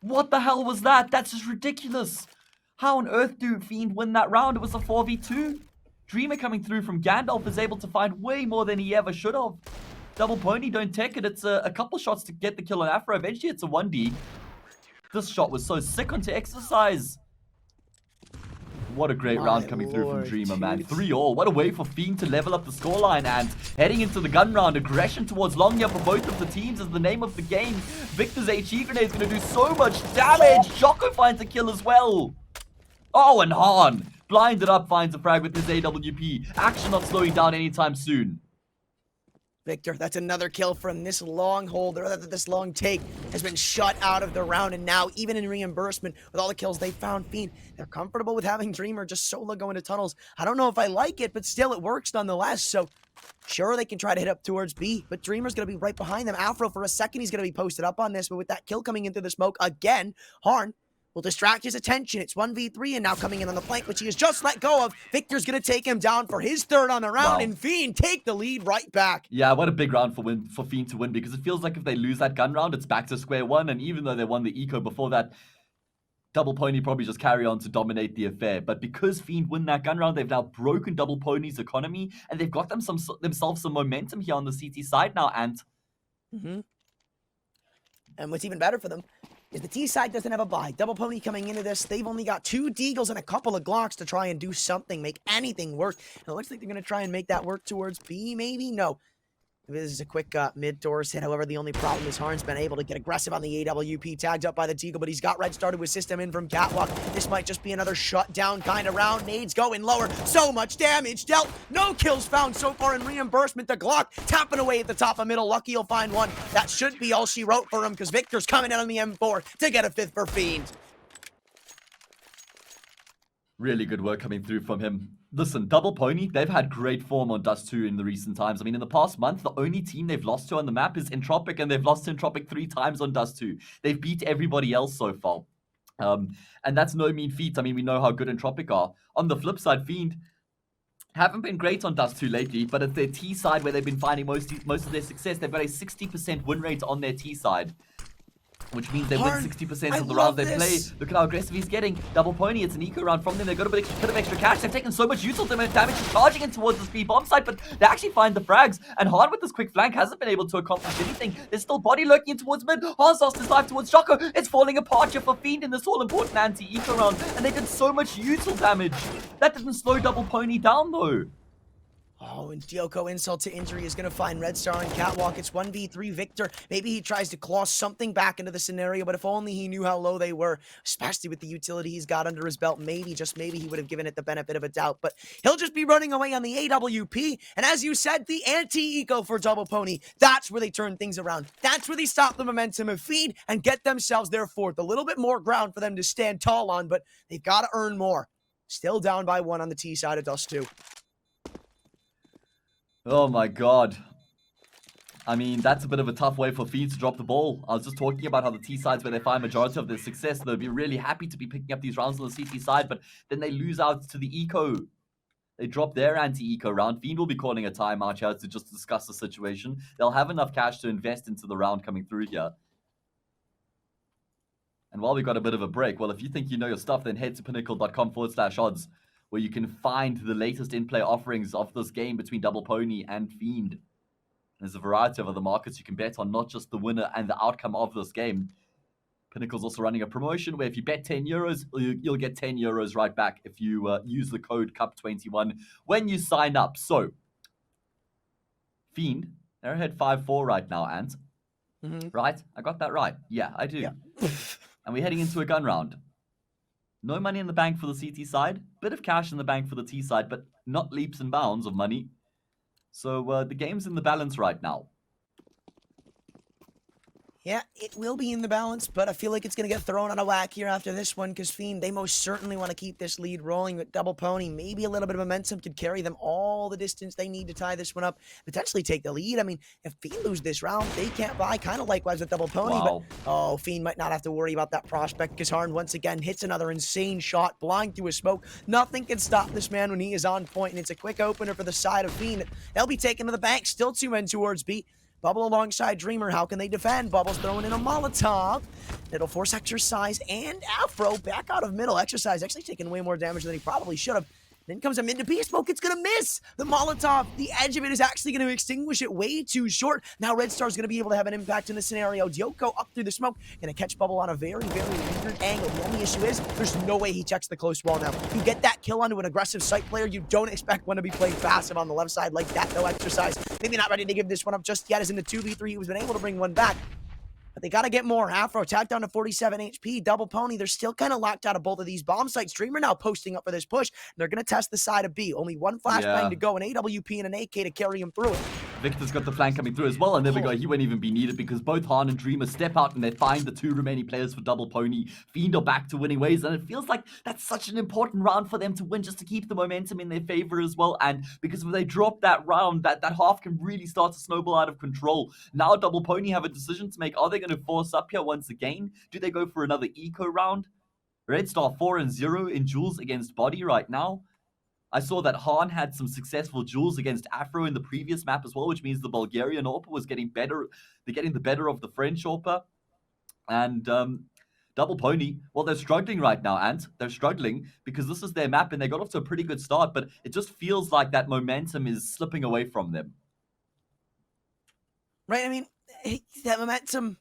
What the hell was that? That's just ridiculous. How on earth do Fiend win that round? It was a 4v2. Dreamer coming through from Gandalf is able to find way more than he ever should have. Double Pony don't take it. It's a couple shots to get the kill on Afro. Eventually it's a 1D. This shot was so sick onto exercise. What a great round coming through from Dreamer, man. 3-all. What a way for Fiend to level up the scoreline. And heading into the gun round, aggression towards long here for both of the teams is the name of the game. Victor's HE grenade is going to do so much damage. Jocko finds a kill as well. Oh, and Han, blinded up, finds a frag with his AWP. Action not slowing down anytime soon. Victor, that's another kill from this long hold, or rather this long take, has been shut out of the round, and now, even in reimbursement, with all the kills they found, Fiend, they're comfortable with having Dreamer just solo go into tunnels. I don't know if I like it, but still, it works nonetheless, so sure, they can try to hit up towards B, but Dreamer's going to be right behind them. Afro, for a second, he's going to be posted up on this, but with that kill coming into the smoke again, Harn will distract his attention. It's 1v3, and now coming in on the flank, which he has just let go of. Victor's going to take him down for his 3rd on the round, and Fiend take the lead right back. Yeah, what a big round for Fiend to win, because it feels like if they lose that gun round, it's back to square one, and even though they won the eco before that, Double Pony probably just carry on to dominate the affair. But because Fiend win that gun round, they've now broken Double Pony's economy, and they've got themselves some momentum here on the CT side now, and... And what's even better for them is the T side doesn't have a buy. Double Pony coming into this, they've only got 2 Deagles and a couple of Glocks to try and do something, make anything work. And it looks like they're going to try and make that work towards B, maybe? No. This is a quick mid-doors hit. However, the only problem is Harn's been able to get aggressive on the AWP, tagged up by the Deagle, but he's got Red Star to assist him in from Catwalk. This might just be another shutdown kind of round. Nades going lower. So much damage dealt. No kills found so far in reimbursement. The Glock tapping away at the top of middle. Lucky he'll find one. That should be all she wrote for him, because Victor's coming in on the M4 to get a 5th for Fiend. Really good work coming through from him. Listen, Double Pony, they've had great form on Dust 2 in the recent times. I mean, in the past month, the only team they've lost to on the map is Entropic, and they've lost to Entropic 3 times on Dust 2. They've beat everybody else so far. And that's no mean feat. I mean, we know how good Entropic are. On the flip side, Fiend haven't been great on Dust 2 lately, but it's their T side where they've been finding most of their success. They've got a 60% win rate on their T side, which means they win 60% of the rounds they play. Look at how aggressive he's getting. Double Pony, it's an eco round from them. They've got a bit of extra cash. They've taken so much useful damage charging in towards the speed bomb site, but they actually find the frags. And Han with this quick flank hasn't been able to accomplish anything. There's still body lurking in towards mid. Han's lost his life towards Jocko. It's falling apart here for Fiend in this all-important anti-eco round. And they did so much useful damage. That didn't slow Double Pony down though. Oh, and Dyoko, insult to injury, is going to find Red Star on Catwalk. It's 1v3 Victor. Maybe he tries to claw something back into the scenario, but if only he knew how low they were, especially with the utility he's got under his belt, maybe, just maybe, he would have given it the benefit of a doubt. But he'll just be running away on the AWP. And as you said, the anti-eco for Double Pony. That's where they turn things around. That's where they stop the momentum of Fiend and get themselves their fourth. A little bit more ground for them to stand tall on, but they've got to earn more. Still down by 1 on the T side of Dust 2. Oh my god. I mean, that's a bit of a tough way for Fiend to drop the ball. I was just talking about how the T sides, where they find majority of their success, they'll be really happy to be picking up these rounds on the CT side, but then they lose out to the eco. They drop their anti-eco round. Fiend will be calling a timeout here to just discuss the situation. They'll have enough cash to invest into the round coming through here. And while we got a bit of a break, well, if you think you know your stuff, then head to pinnacle.com/odds, where you can find the latest in-play offerings of this game between Double Pony and Fiend. There's a variety of other markets you can bet on, not just the winner and the outcome of this game. Pinnacle's also running a promotion where if you bet 10 euros, you'll get 10 euros right back if you use the code CUP21 when you sign up. So, Fiend, they're ahead 5-4 right now, Ant. Right? I got that right. Yeah, I do. Yeah. And we're heading into a gun round. No money in the bank for the CT side. Bit of cash in the bank for the T side, but not leaps and bounds of money. So the game's in the balance right now. Yeah, it will be in the balance, but I feel like it's going to get thrown out of whack here after this one, because Fiend, they most certainly want to keep this lead rolling with Double Pony. Maybe a little bit of momentum could carry them all the distance they need to tie this one up, potentially take the lead. I mean, if Fiend lose this round, they can't buy, kind of likewise with Double Pony, but oh, Fiend might not have to worry about that prospect, because Harn once again hits another insane shot, blind through a smoke. Nothing can stop this man when he is on point, and it's a quick opener for the side of Fiend. They'll be taken to the bank, still 2 men towards B. Bubble alongside Dreamer. How can they defend? Bubble's throwing in a Molotov. It'll force Exercise and Afro back out of middle. Exercise actually taking way more damage than he probably should have. Then comes a mid to B smoke. It's going to miss. The Molotov, the edge of it is actually going to extinguish it way too short. Now Red Star's going to be able to have an impact in the scenario. Dyoko up through the smoke. Going to catch Bubble on a very, very weird angle. The only issue is there's no way he checks the close wall now. You get that kill onto an aggressive site player. You don't expect one to be playing passive on the left side like that. No Exercise. Maybe not ready to give this one up just yet, as in the 2v3 he was been able to bring one back. But they got to get more. Afro tacked down to 47 HP. Double Pony, they're still kind of locked out of both of these bomb sites. Dreamer now posting up for this push. They're going to test the side of B. Only one flashbang to go, an AWP and an AK to carry him through it. Victor's got the flank coming through as well, and there we go. He won't even be needed because both Han and Dreamer step out and they find the 2 remaining players for Double Pony. Fiend are back to winning ways, and it feels like that's such an important round for them to win, just to keep the momentum in their favor as well. And because if they drop that round, that half can really start to snowball out of control. Now Double Pony have a decision to make. Are they going to force up here once again? Do they go for another eco round? Red Star 4-0 in duels against Body right now. I saw that Han had some successful duels against Afro in the previous map as well, which means the Bulgarian AWPer was getting better. They're getting the better of the French AWPer. And Double Pony, well, they're struggling right now, Ant. They're struggling because this is their map and they got off to a pretty good start, but it just feels like that momentum is slipping away from them. Right, I mean, that momentum,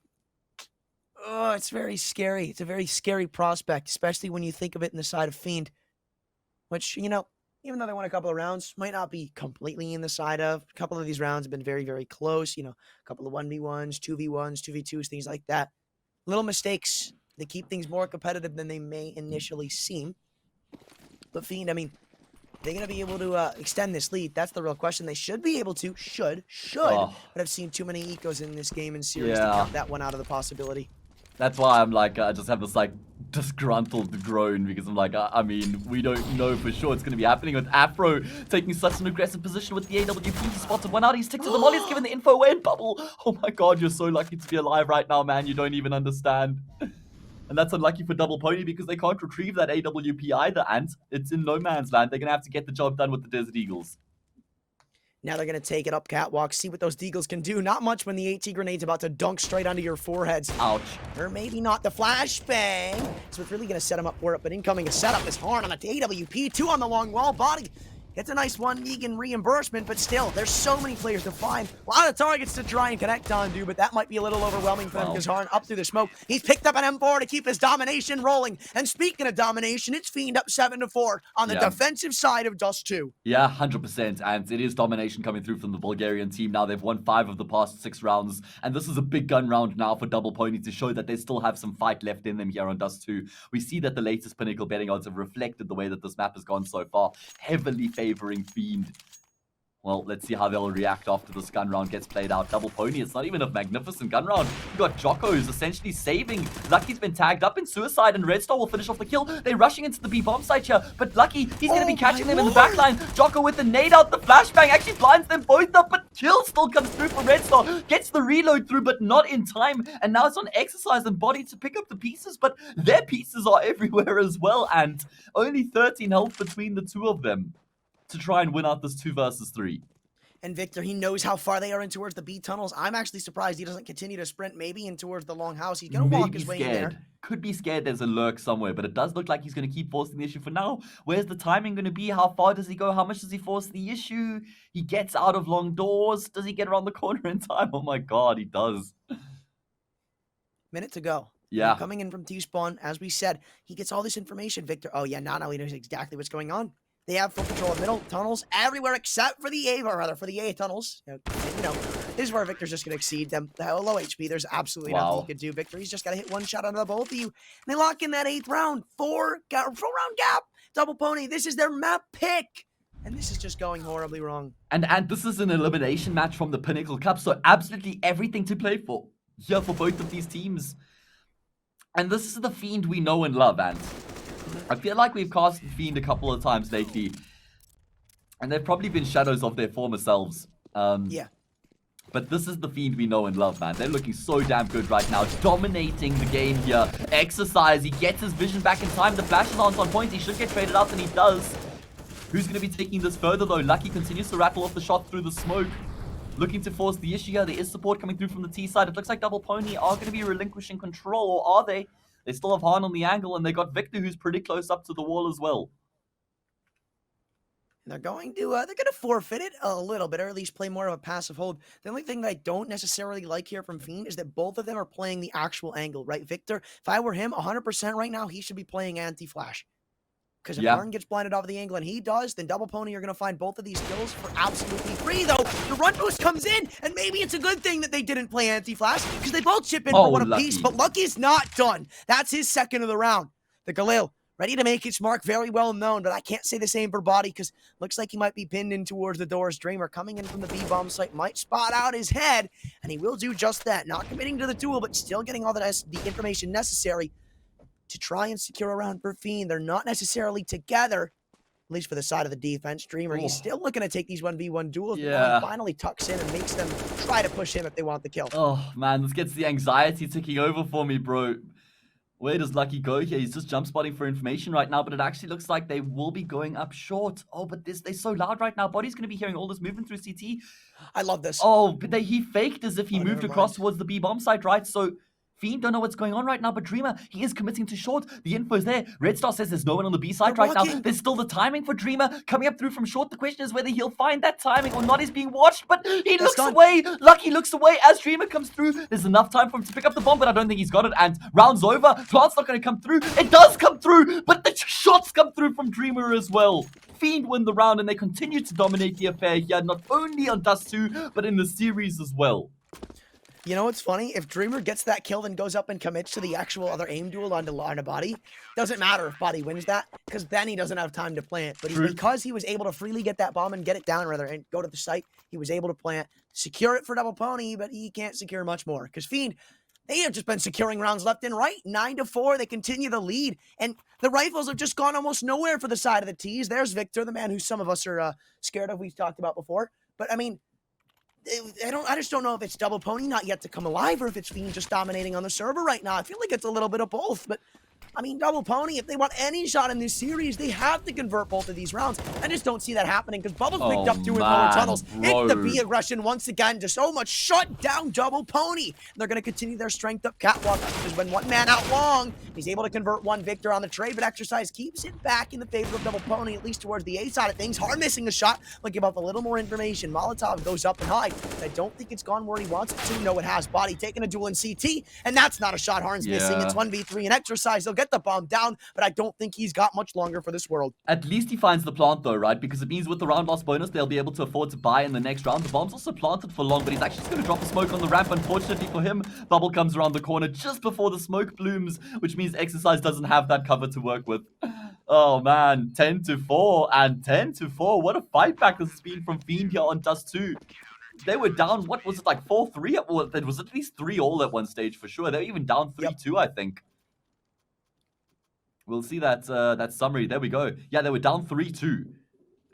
oh, it's very scary. It's a very scary prospect, especially when you think of it in the side of Fiend, which, you know, even though they won a couple of rounds, might not be completely in the side of. A couple of these rounds have been very, very close. You know, a couple of 1v1s, 2v1s, 2v2s, things like that. Little mistakes. They keep things more competitive than they may initially seem. But Fiend, I mean, they're going to be able to extend this lead. That's the real question. They should be able to. Should. But I've seen too many ecos in this game and series to count that one out of the possibility. That's why I'm like, I just have this like disgruntled groan because I'm like, I mean, we don't know for sure it's going to be happening with Afro taking such an aggressive position with the AWP. He spotted one out, he's ticked to the molly, he's given the info away, and Bubble. Oh my god, you're so lucky to be alive right now, man. You don't even understand. And that's unlucky for Double Pony because they can't retrieve that AWP either, and it's in no man's land. They're going to have to get the job done with the Desert Eagles. Now they're going to take it up catwalk, see what those deagles can do. Not much when the AT grenade's about to dunk straight onto your foreheads. Ouch. Or maybe not the flashbang. So it's really going to set him up for it, but incoming a setup is Harn on the AWP. 2 on the long wall. Body Gets a nice 1 Negan reimbursement, but still, there's so many players to find. A lot of targets to try and connect on, dude, but that might be a little overwhelming for them because Harn up through the smoke. He's picked up an M4 to keep his domination rolling. And speaking of domination, it's Fiend up 7-4 on the defensive side of Dust 2. Yeah, 100%. And it is domination coming through from the Bulgarian team now. They've won 5 of the past 6 rounds. And this is a big gun round now for Double Pony to show that they still have some fight left in them here on Dust 2. We see that the latest Pinnacle betting odds have reflected the way that this map has gone so far, heavily favoring Fiend. Well, let's see how they'll react after this gun round gets played out. Double Pony, it's not even a magnificent gun round. You got Jocko, who's essentially saving. Lucky's been tagged up in suicide, and Red Star will finish off the kill. They're rushing into the B-bomb site here, but Lucky, he's going to be catching them in the back line. Jocko with the nade out, the flashbang actually blinds them both up, but kill still comes through for Red Star. Gets the reload through, but not in time. And now it's on Exercise and Body to pick up the pieces, but their pieces are everywhere as well, and only 13 health between the two of them to try and win out this 2 versus 3. And Victor, he knows how far they are in towards the B tunnels. I'm actually surprised he doesn't continue to sprint maybe in towards the long house. He's going to walk his way in there. Could be scared there's a lurk somewhere, but it does look like he's going to keep forcing the issue for now. Where's the timing going to be? How far does he go? How much does he force the issue? He gets out of long doors. Does he get around the corner in time? Oh my god, he does. Minute to go. Yeah. Coming in from T-spawn, as we said, he gets all this information, Victor. Oh yeah, now he knows exactly what's going on. They have full control of middle tunnels everywhere except for the A, or rather for the A tunnels. You know, this is where Victor's just going to exceed them. The low HP, there's absolutely nothing he could do. Victor, he's just got to hit one shot under both of you. And they lock in that 8th round. 4-round gap. Double Pony, this is their map pick. And this is just going horribly wrong. And this is an elimination match from the Pinnacle Cup, so absolutely everything to play for here for both of these teams. And this is the Fiend we know and love, and I feel like we've cast Fiend a couple of times lately, and they've probably been shadows of their former selves. Yeah. But this is the Fiend we know and love, man. They're looking so damn good right now, dominating the game here. Exercise, he gets his vision back in time. The flashes aren't on point. He should get traded out, and he does. Who's going to be taking this further, though? Lucky continues to rattle off the shot through the smoke, looking to force the issue here. There is support coming through from the T side. It looks like Double Pony are going to be relinquishing control, or are they? They still have Han on the angle, and they got Victor, who's pretty close up to the wall as well. They're going to forfeit it a little bit, or at least play more of a passive hold. The only thing that I don't necessarily like here from Fiend is that both of them are playing the actual angle, right? Victor, if I were him, 100% right now, he should be playing anti-flash. Because if Arn gets blinded off the angle and he does, then Double Pony are going to find both of these kills for absolutely free, though. The run boost comes in, and maybe it's a good thing that they didn't play anti-flash, because they both chip in for one apiece, but Lucky's not done. That's his 2nd of the round. The Galil, ready to make its mark, very well known, but I can't say the same for Body, because looks like he might be pinned in towards the doors. Dreamer coming in from the B-bomb site might spot out his head, and he will do just that. Not committing to the duel, but still getting all the information necessary to try and secure a round for Fiend. They're not necessarily together, at least for the side of the defense. Dreamer, he's still looking to take these 1v1 duels, but now he finally tucks in and makes them try to push him if they want the kill. Oh, man, this gets the anxiety ticking over for me, bro. Where does Lucky go here? He's just jump spotting for information right now, but it actually looks like they will be going up short. Oh, but they're so loud right now. Body's going to be hearing all this movement through CT. I love this. Oh, but he faked as if he moved across towards the B-bomb site, right? So Fiend don't know what's going on right now, but Dreamer, he is committing to short. The info's there. Red Star says there's no one on the B side right now. There's still the timing for Dreamer coming up through from short. The question is whether he'll find that timing or not. He's being watched, but he looks away. Lucky looks away as Dreamer comes through. There's enough time for him to pick up the bomb, but I don't think he's got it. And round's over. Plant's not going to come through. It does come through, but the shots come through from Dreamer as well. Fiend win the round, and they continue to dominate the affair here, not only on Dust 2, but in the series as well. You know what's funny? If Dreamer gets that kill and goes up and commits to the actual other aim duel onto Body, doesn't matter if Body wins that, because then he doesn't have time to plant. But because he was able to freely get that bomb and get it down, rather, and go to the site, he was able to plant, secure it for Double Pony, but he can't secure much more. Because Fiend, they have just been securing rounds left and right. 9-4, they continue the lead. And the rifles have just gone almost nowhere for the side of the T's. There's Victor, the man who some of us are scared of, we've talked about before. But, I mean, I just don't know if it's Double Pony not yet to come alive or if it's Fiend just dominating on the server right now. I feel like it's a little bit of both, but I mean, Double Pony, if they want any shot in this series, they have to convert both of these rounds. I just don't see that happening because Bubbles picked up 2 in lower tunnels. It's the B aggression once again to so much shut down Double Pony. And they're going to continue their strength up catwalk because when one man out long He's able to convert one Victor on the trade, but Exercise keeps it back in the favor of Double Pony, at least towards the A side of things. Hard missing a shot. Looking about a little more information. Molotov goes up and high. I don't think it's gone where he wants it to. No, it has. Body taking a duel in CT, and that's not a shot. Harn's missing. It's 1v3 and Exercise. They'll get the bomb down, but I don't think he's got much longer for this world. At least he finds the plant though, right? Because it means with the round loss bonus, they'll be able to afford to buy in the next round. The bomb's also planted for long, but he's actually just going to drop a smoke on the ramp. Unfortunately for him, Bubble comes around the corner just before the smoke blooms, which means Exercise doesn't have that cover to work with. Oh man, 10-4 and 10-4. What a fight back this has been from Fiend here on Dust 2. They were down, what was it, like 4-3? Well, it was at least 3-all at one stage for sure. They were even down 3-2, I think. We'll see that summary. There we go. Yeah, they were down 3-2.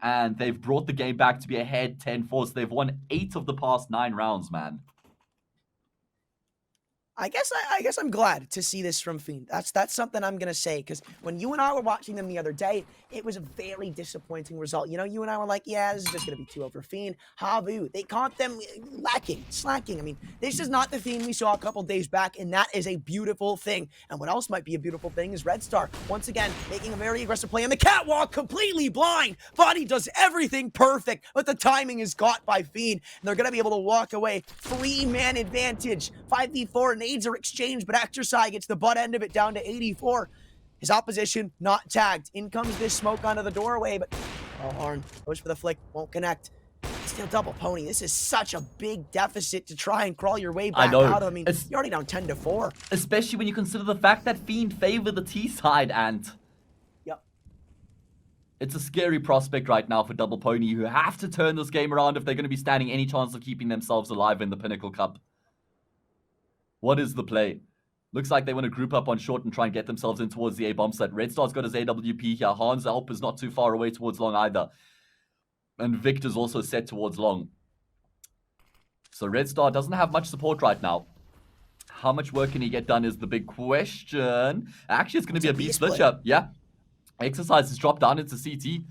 And they've brought the game back to be ahead 10-4. So they've won 8 of the past 9 rounds, man. I guess I'm glad to see this from Fiend. That's something I'm gonna say, because when you and I were watching them the other day, it was a very disappointing result. You know, you and I were like, yeah, this is just gonna be 2-0 for Fiend. Havu, they caught them slacking. I mean, this is not the Fiend we saw a couple days back, and that is a beautiful thing. And what else might be a beautiful thing is Red Star once again making a very aggressive play on the catwalk, completely blind. Body does everything perfect, but the timing is caught by Fiend, and they're gonna be able to walk away. 3-man advantage, 5v4 and nades are exchanged, but Exercise gets the butt end of it down to 84. His opposition not tagged. In comes this smoke onto the doorway, but Harn goes for the flick, won't connect. Still Double Pony. This is such a big deficit to try and crawl your way back out of. I mean, you're already down 10-4. Especially when you consider the fact that Fiend favor the T side, and yep. It's a scary prospect right now for Double Pony, who have to turn this game around if they're going to be standing any chance of keeping themselves alive in the Pinnacle Cup. What is the play? Looks like they want to group up on short and try and get themselves in towards the A bomb site. Red Star's got his AWP here. Han's help is not too far away towards long either. And Victor's also set towards long. So Red Star doesn't have much support right now. How much work can he get done is the big question. Actually, it's going to be a B split here. Yeah. Exercise has dropped down into CT.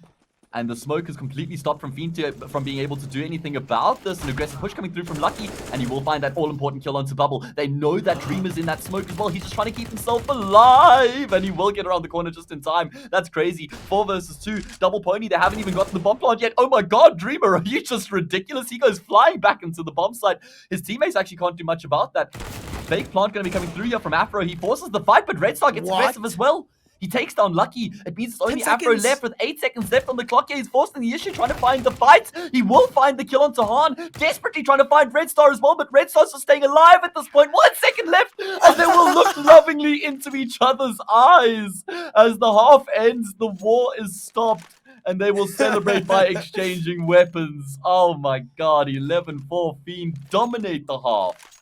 And the smoke has completely stopped from Fiend from being able to do anything about this. An aggressive push coming through from Lucky, and he will find that all-important kill onto Bubble. They know that Dreamer's in that smoke as well. He's just trying to keep himself alive, and he will get around the corner just in time. That's crazy. 4 versus 2. Double Pony, they haven't even gotten the bomb plant yet. Oh my god, Dreamer, are you just ridiculous? He goes flying back into the bomb site. His teammates actually can't do much about that. Fake plant going to be coming through here from Afro. He forces the fight, but Red Star gets aggressive as well. He takes down Lucky. It means it's only Afro left with 8 seconds left on the clock. He's forcing the issue, trying to find the fight. He will find the kill on Han. Desperately trying to find Red Star as well, but Red Star's just staying alive at this point. 1 second left, and they will look lovingly into each other's eyes. As the half ends, the war is stopped, and they will celebrate by exchanging weapons. Oh my god, 11-4. Fiend dominate the half.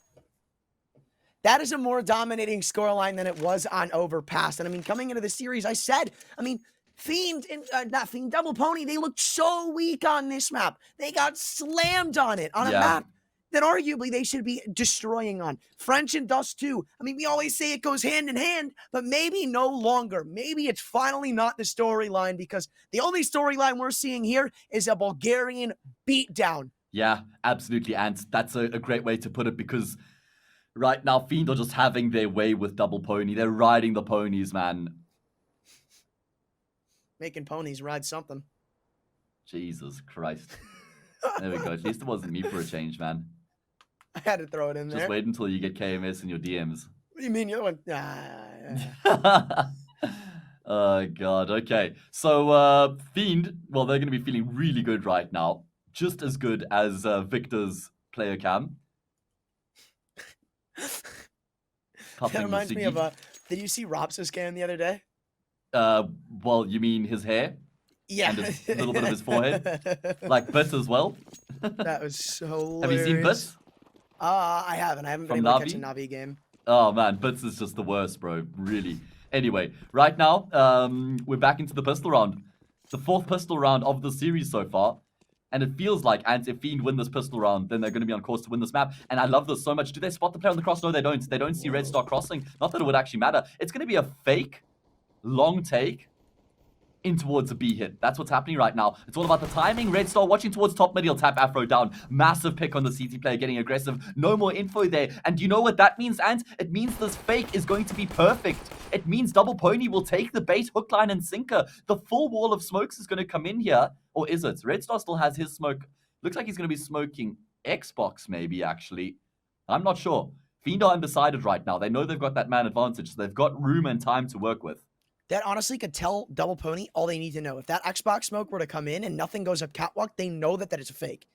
That is a more dominating scoreline than it was on Overpass. And I mean, coming into the series, I said, Fiend, not Fiend, Double Pony, they looked so weak on this map. They got slammed on it, on a map that arguably they should be destroying on. French and Dust 2. I mean, we always say it goes hand in hand, but maybe no longer. Maybe it's finally not the storyline, because the only storyline we're seeing here is a Bulgarian beatdown. Yeah, absolutely. And that's a great way to put it, because right now, Fiend are just having their way with Double Pony. They're riding the ponies, man. Making ponies ride something. Jesus Christ. There we go. At least it wasn't me for a change, man. I had to throw it in there. Just wait until you get KMS in your DMs. What do you mean? You're one. Oh, God. Okay. So, Fiend, well, they're going to be feeling really good right now. Just as good as Victor's player cam. That reminds me of did you see Rob's scan the other day? Well, you mean his hair? Yeah. And a little bit of his forehead? Like Bits as well? That was so Have you seen Bits? I haven't. I haven't been able to catch a Navi game. Oh, man. Bits is just the worst, bro. Really. Anyway, right now, we're back into the pistol round. The 4th pistol round of the series so far. And it feels like, and if Fiend win this pistol round, then they're going to be on course to win this map. And I love this so much. Do they spot the player on the cross? No, they don't. They don't see Red Star crossing. Not that it would actually matter. It's going to be a fake, long take, in towards a B hit. That's what's happening right now. It's all about the timing. Red Star watching towards top mid. He'll tap Afro down. Massive pick on the CT player, getting aggressive. No more info there. And you know what that means, Ant? It means this fake is going to be perfect. It means Double Pony will take the bait, hook, line, and sinker. The full wall of smokes is going to come in here. Or is it? Red Star still has his smoke. Looks like he's going to be smoking Xbox, maybe, actually. I'm not sure. Fiend are undecided right now. They know they've got that man advantage, so they've got room and time to work with. That honestly could tell Double Pony all they need to know. If that Xbox smoke were to come in and nothing goes up catwalk, they know that it's a fake.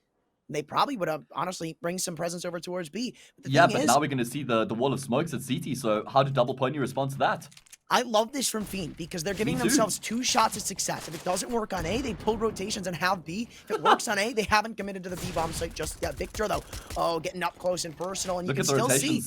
They probably would have, honestly, bring some presence over towards B. But now we're going to see the wall of smokes at CT, so how did Double Pony respond to that? I love this from Fiend because they're giving themselves 2 shots at success. If it doesn't work on A, they pull rotations and have B. If it works on A, they haven't committed to the B-bomb site just yet. Victor, though, getting up close and personal, and you can still see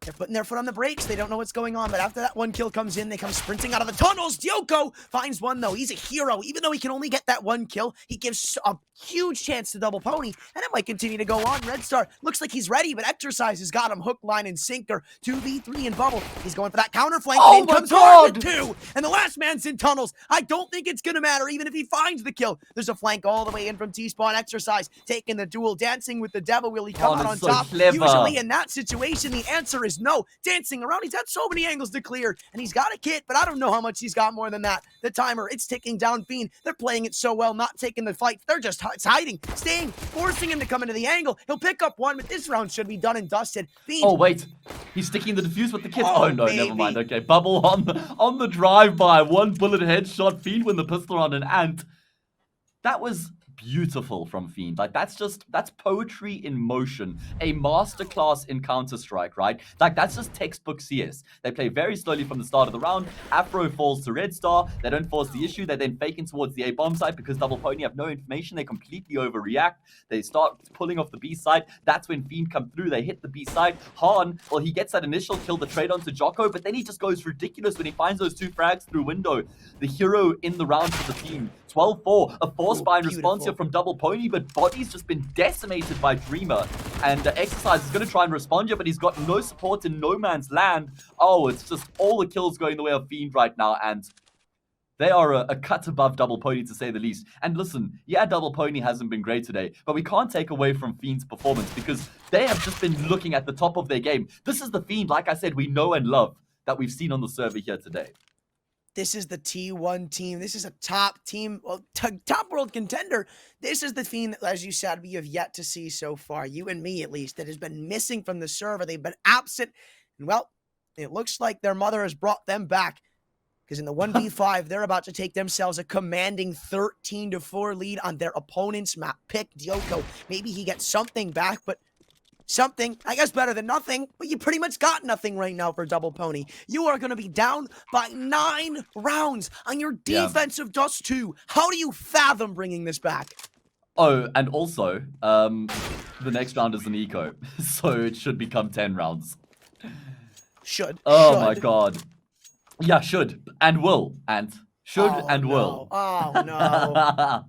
they're putting their foot on the brakes. They don't know what's going on, but after that 1 kill comes in, they come sprinting out of the tunnels. Dioko finds one, though. He's a hero. Even though he can only get that 1 kill, he gives a huge chance to Double Pony, and it might continue to go on. Red Star looks like he's ready, but Exercise has got him hook, line, and sinker. 2v3 in bubble. He's going for that counter flank. Oh and in comes Hard with 2, and the last man's in tunnels. I don't think it's going to matter, even if he finds the kill. There's a flank all the way in from T-Spawn. Exercise taking the duel, dancing with the devil. Will he come out on top? Clever. Usually in that situation, the answer is no. Dancing around, he's had so many angles to clear, and he's got a kit, but I don't know how much he's got more than that. The timer, it's ticking down. Fiend, they're playing it so well, not taking the fight. They're just hiding, staying, forcing him to come into the angle. He'll pick up one, but this round should be done and dusted. Fiend. Oh, wait. He's sticking the defuse with the kit. Oh, no, baby. Never mind. Okay, Bubble on the drive-by. 1 bullet headshot. Fiend with the pistol on an Ant. That was beautiful from Fiend. Like, that's poetry in motion. A masterclass in Counter-Strike, right? Like, that's just textbook CS. They play very slowly from the start of the round. Afro falls to Red Star. They don't force the issue. They then fake in towards the A bomb site because Double Pony have no information. They completely overreact. They start pulling off the B side. That's when Fiend come through. They hit the B side. Han, well, he gets that initial kill, the trade onto Jocko, but then he just goes ridiculous when he finds those 2 frags through window. The hero in the round for the team. 12-4, a force bind response here from Double Pony, but Body's just been decimated by Dreamer. And Exercise is going to try and respond here, but he's got no support in no man's land. Oh, it's just all the kills going the way of Fiend right now, and they are a cut above Double Pony, to say the least. And listen, yeah, Double Pony hasn't been great today, but we can't take away from Fiend's performance because they have just been looking at the top of their game. This is the Fiend, like I said, we know and love that we've seen on the server here today. This is the T1 team. This is a top team, well, top world contender. This is the Fiend that, as you said, we have yet to see so far, you and me at least, that has been missing from the server. They've been absent, and well, it looks like their mother has brought them back, because in the 1v5, they're about to take themselves a commanding 13-4 lead on their opponent's map. Pick Dioko. Maybe he gets something back, but something, I guess better than nothing, but you pretty much got nothing right now for Double Pony. You are going to be down by 9 rounds on your defensive dust 2. How do you fathom bringing this back? Oh, and also, the next round is an eco, so it should become 10 rounds. Should. My God. Yeah, should. And will. And should and no. will. Oh, no.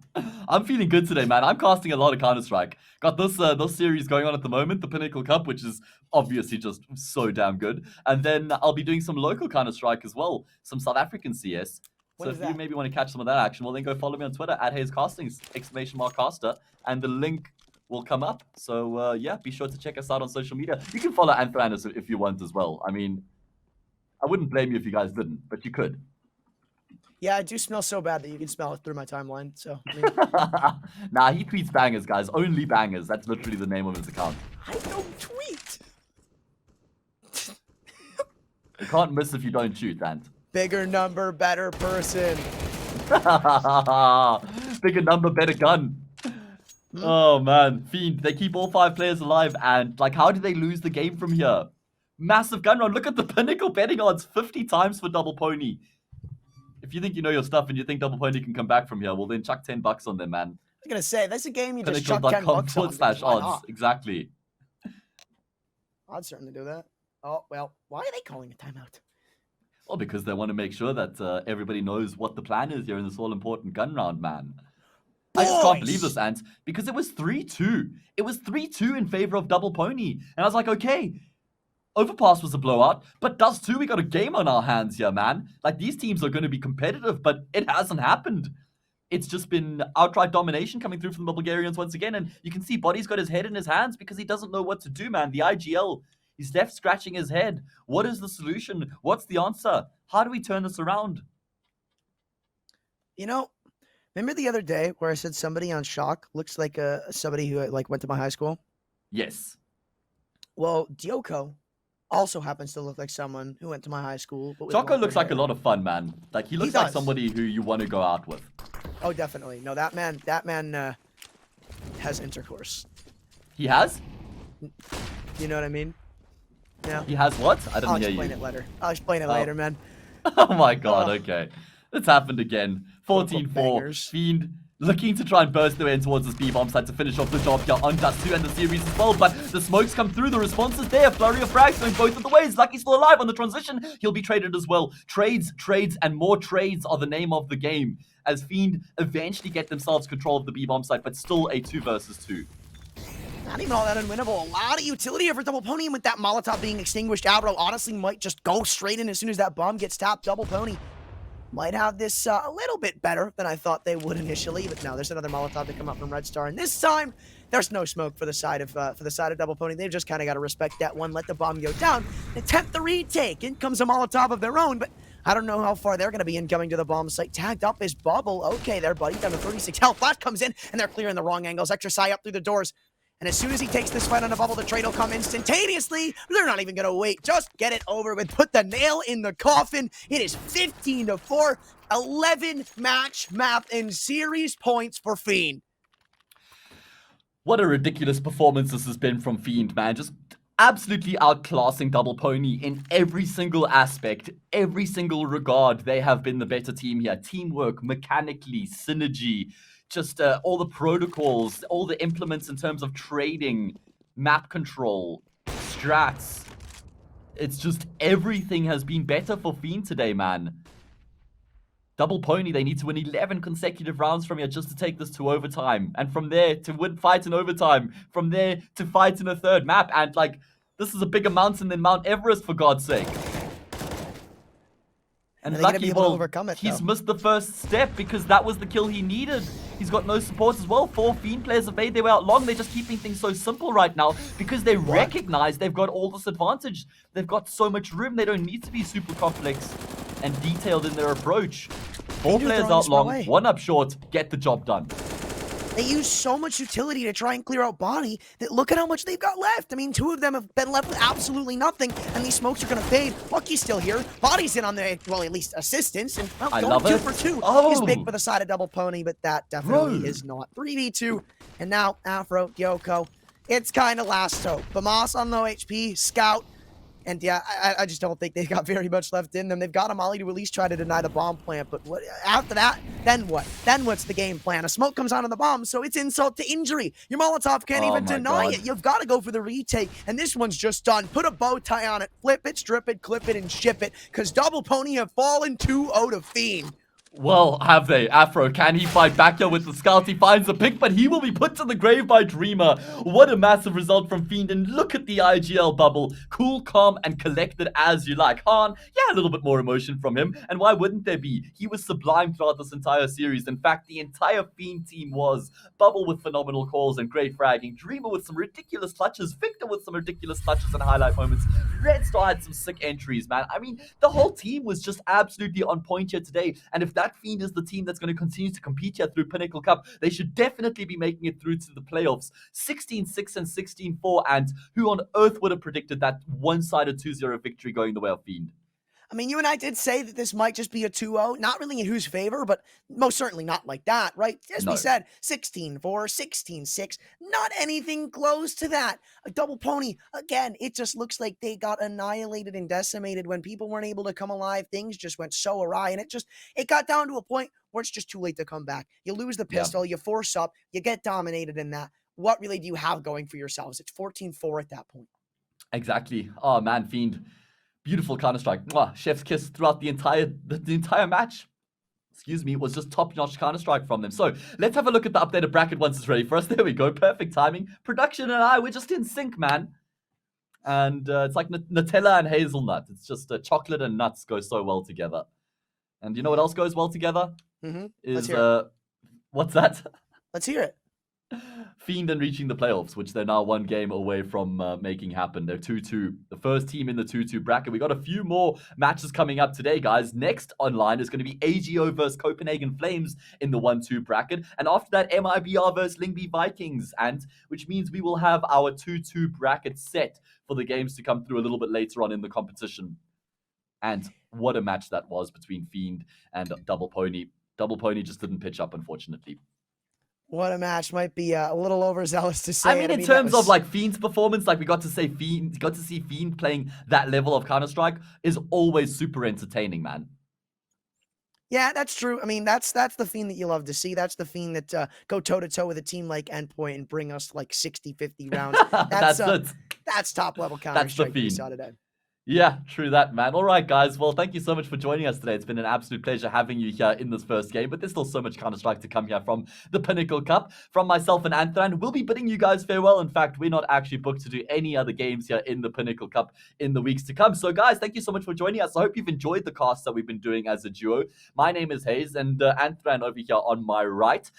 I'm feeling good today, man. I'm casting a lot of Counter-Strike. Got this series going on at the moment, the Pinnacle Cup, which is obviously just so damn good. And then I'll be doing some local Counter-Strike as well, some South African CS. So if you maybe want to catch some of that action, well, then go follow me on Twitter, @HayesCastings, !caster, and the link will come up. So, yeah, be sure to check us out on social media. You can follow Anthranis if you want as well. I mean, I wouldn't blame you if you guys didn't, but you could. Yeah, I do smell so bad that you can smell it through my timeline. So, I mean... Nah, he tweets bangers, guys. Only bangers. That's literally the name of his account. I don't tweet. You can't miss if you don't shoot, Ant. Bigger number, better person. Bigger number, better gun. Oh, man. Fiend, they keep all 5 players alive, and, like, how did they lose the game from here? Massive gun run. Look at the Pinnacle betting odds 50 times for Double Pony. If you think you know your stuff and you think Double Pony can come back from here, well, then chuck $10 on them, man. I'm going to say, that's a game you just chuck $10 Pinnacle.com/odds. Exactly. I'd certainly do that. Oh, well, why are they calling a timeout? Well, because they want to make sure that everybody knows what the plan is here in this all-important gun round, man. I just can't believe this, Ant, because it was 3-2. It was 3-2 in favor of Double Pony. And I was like, okay, Overpass was a blowout, but Dust 2, we got a game on our hands here, man. Like, these teams are going to be competitive, but it hasn't happened. It's just been outright domination coming through from the Bulgarians once again, and you can see Body's got his head in his hands because he doesn't know what to do, man. The IGL, he's left scratching his head. What is the solution? What's the answer? How do we turn this around? You know, remember the other day where I said somebody on Shock looks like somebody who like went to my high school? Yes. Well, Dioko also happens to look like someone who went to my high school. But with Choco longer looks like a hair. lot of fun, man. Like, he looks like does. somebody who you want to go out with. Oh, definitely. No, that man has intercourse. He has? You know what I mean? Yeah. He has what? I I'll didn't hear explain you. it later. I'll explain it later, man. Oh my god, Oh. okay. It's happened again. 14-4. Bangers. Fiend looking to try and burst their way in towards this B-bomb side to finish off the job here on Dust 2 and the series as well. But the smokes come through, the response is there. Flurry of frags going both of the ways. Lucky's still alive on the transition. He'll be traded as well. Trades, and more trades are the name of the game, as Fiend eventually get themselves control of the B-bomb site, but still a 2 versus 2. Not even all that unwinnable. A lot of utility over Double Pony, and with that Molotov being extinguished, Abro honestly might just go straight in as soon as that bomb gets tapped. Double Pony might have this a little bit better than I thought they would initially, but no, there's another Molotov to come up from Red Star, and this time there's no smoke for the side of Double Pony. They've just kind of got to respect that one, let the bomb go down, attempt the retake. In comes a Molotov of their own, but I don't know how far they're going to be incoming to the bomb site. Tagged up is Bubble. Okay, there, buddy, down to 36 health. Flash comes in, and they're clearing the wrong angles. Extra Psy up through the doors. And as soon as he takes this fight on a Bubble, the trade will come instantaneously. They're not even going to wait. Just get it over with. Put the nail in the coffin. It is 15-4. 11 match map and series points for Fiend. What a ridiculous performance this has been from Fiend, man. Just absolutely outclassing Double Pony in every single aspect, every single regard. They have been the better team here. Teamwork, mechanically, synergy, just all the protocols, all the implements in terms of trading, map control, strats. It's just everything has been better for Fiend today, man. Double Pony, they need to win 11 consecutive rounds from here just to take this to overtime. And from there to fight in overtime. From there to fight in a third map. And like, this is a bigger mountain than Mount Everest, for God's sake. And Lucky, well, he's missed the first step because that was the kill he needed. He's got no support as well. 4 Fiend players have made their way out long. They're just keeping things so simple right now because they recognize they've got all this advantage. They've got so much room. They don't need to be super complex and detailed in their approach. 4 players out long, 1 up short, get the job done. They use so much utility to try and clear out Body that look at how much they've got left. I mean, 2 of them have been left with absolutely nothing, and these smokes are going to fade. Lucky's still here. Body's in on the, well, at least assistance, and well, going 2 for 2 is big for the side of Double Pony, but that definitely is not. 3v2, and now Afro, Yoko. It's kind of last hope. Bamas on low HP, Scout. And yeah, I just don't think they've got very much left in them. They've got a Molly to at least try to deny the bomb plant, but what, after that, then what? Then what's the game plan? A smoke comes onto the bomb, so it's insult to injury. Your Molotov can't even deny it. You've got to go for the retake, and this one's just done. Put a bow tie on it, flip it, strip it, clip it, and ship it, because Double Pony have fallen 2-0 to Fiend. Well, have they? Afro, can he fight back here with the scout? He finds the pick, but he will be put to the grave by Dreamer. What a massive result from Fiend, and look at the IGL bubble. Cool, calm, and collected as you like. Han, yeah, a little bit more emotion from him, and why wouldn't there be? He was sublime throughout this entire series. In fact, the entire Fiend team was. Bubble with phenomenal calls and great fragging. Dreamer with some ridiculous clutches. Victor with some ridiculous clutches and highlight moments. Red Star had some sick entries, man. I mean, the whole team was just absolutely on point here today, and if that Fiend is the team that's going to continue to compete here through Pinnacle Cup, they should definitely be making it through to the playoffs. 16-6 and 16-4, and who on earth would have predicted that one-sided 2-0 victory going the way of Fiend? I mean, you and I did say that this might just be a 2-0, not really in whose favor, but most certainly not like that, right? As we said, 16-4, 16-6, not anything close to that. A Double Pony, again, it just looks like they got annihilated and decimated when people weren't able to come alive. Things just went so awry, and it got down to a point where it's just too late to come back. You lose the pistol, you force up, you get dominated in that. What really do you have going for yourselves? It's 14-4 at that point. Exactly. Oh, man, Fiend. Beautiful Counter-Strike. Mwah, chef's kiss throughout the entire match. Excuse me, it was just top-notch Counter-Strike from them. So let's have a look at the updated bracket once it's ready for us. There we go. Perfect timing. Production and I, we're just in sync, man. And it's like Nutella and hazelnut. It's just chocolate and nuts go so well together. And you know what else goes well together? Mm-hmm. Let's Is hear it. what's that? Let's hear it. Fiend and reaching the playoffs, which they're now one game away from making happen. They're 2-2, the first team in the 2-2 bracket. We got a few more matches coming up today, guys. Next online is going to be AGO versus Copenhagen Flames in the 1-2 bracket. And after that, MIBR versus Lyngby Vikings, and which means we will have our 2-2 bracket set for the games to come through a little bit later on in the competition. And what a match that was between Fiend and Double Pony. Double Pony just didn't pitch up, unfortunately. What a match. Might be a little overzealous to say. I mean, in terms of like Fiend's performance, like we got to see Fiend playing that level of Counter-Strike is always super entertaining, man. Yeah, that's true. I mean, that's the Fiend that you love to see. That's the Fiend that go toe-to-toe with a team like Endpoint and bring us like 60, 50 rounds. That's it. That's top-level Counter-Strike we saw today. Yeah, true that, man. All right, guys. Well, thank you so much for joining us today. It's been an absolute pleasure having you here in this first game, but there's still so much Counter-Strike to come here from the Pinnacle Cup. From myself and Anthran, we'll be bidding you guys farewell. In fact, we're not actually booked to do any other games here in the Pinnacle Cup in the weeks to come. So, guys, thank you so much for joining us. I hope you've enjoyed the cast that we've been doing as a duo. My name is Hayes, and Anthran over here on my right.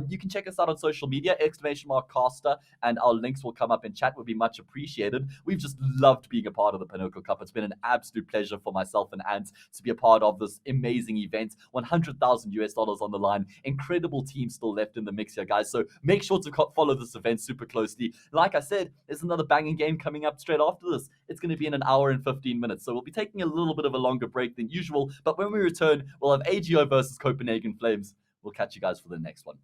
You can check us out on social media, !caster, and our links will come up in chat. Would be much appreciated. We've just loved being a part of the Pinnacle Cup. It's been an absolute pleasure for myself and Ant to be a part of this amazing event. $100,000 on the line. Incredible team still left in the mix here, guys. So make sure to follow this event super closely. Like I said, there's another banging game coming up straight after this. It's going to be in an hour and 15 minutes. So we'll be taking a little bit of a longer break than usual. But when we return, we'll have AGO versus Copenhagen Flames. We'll catch you guys for the next one.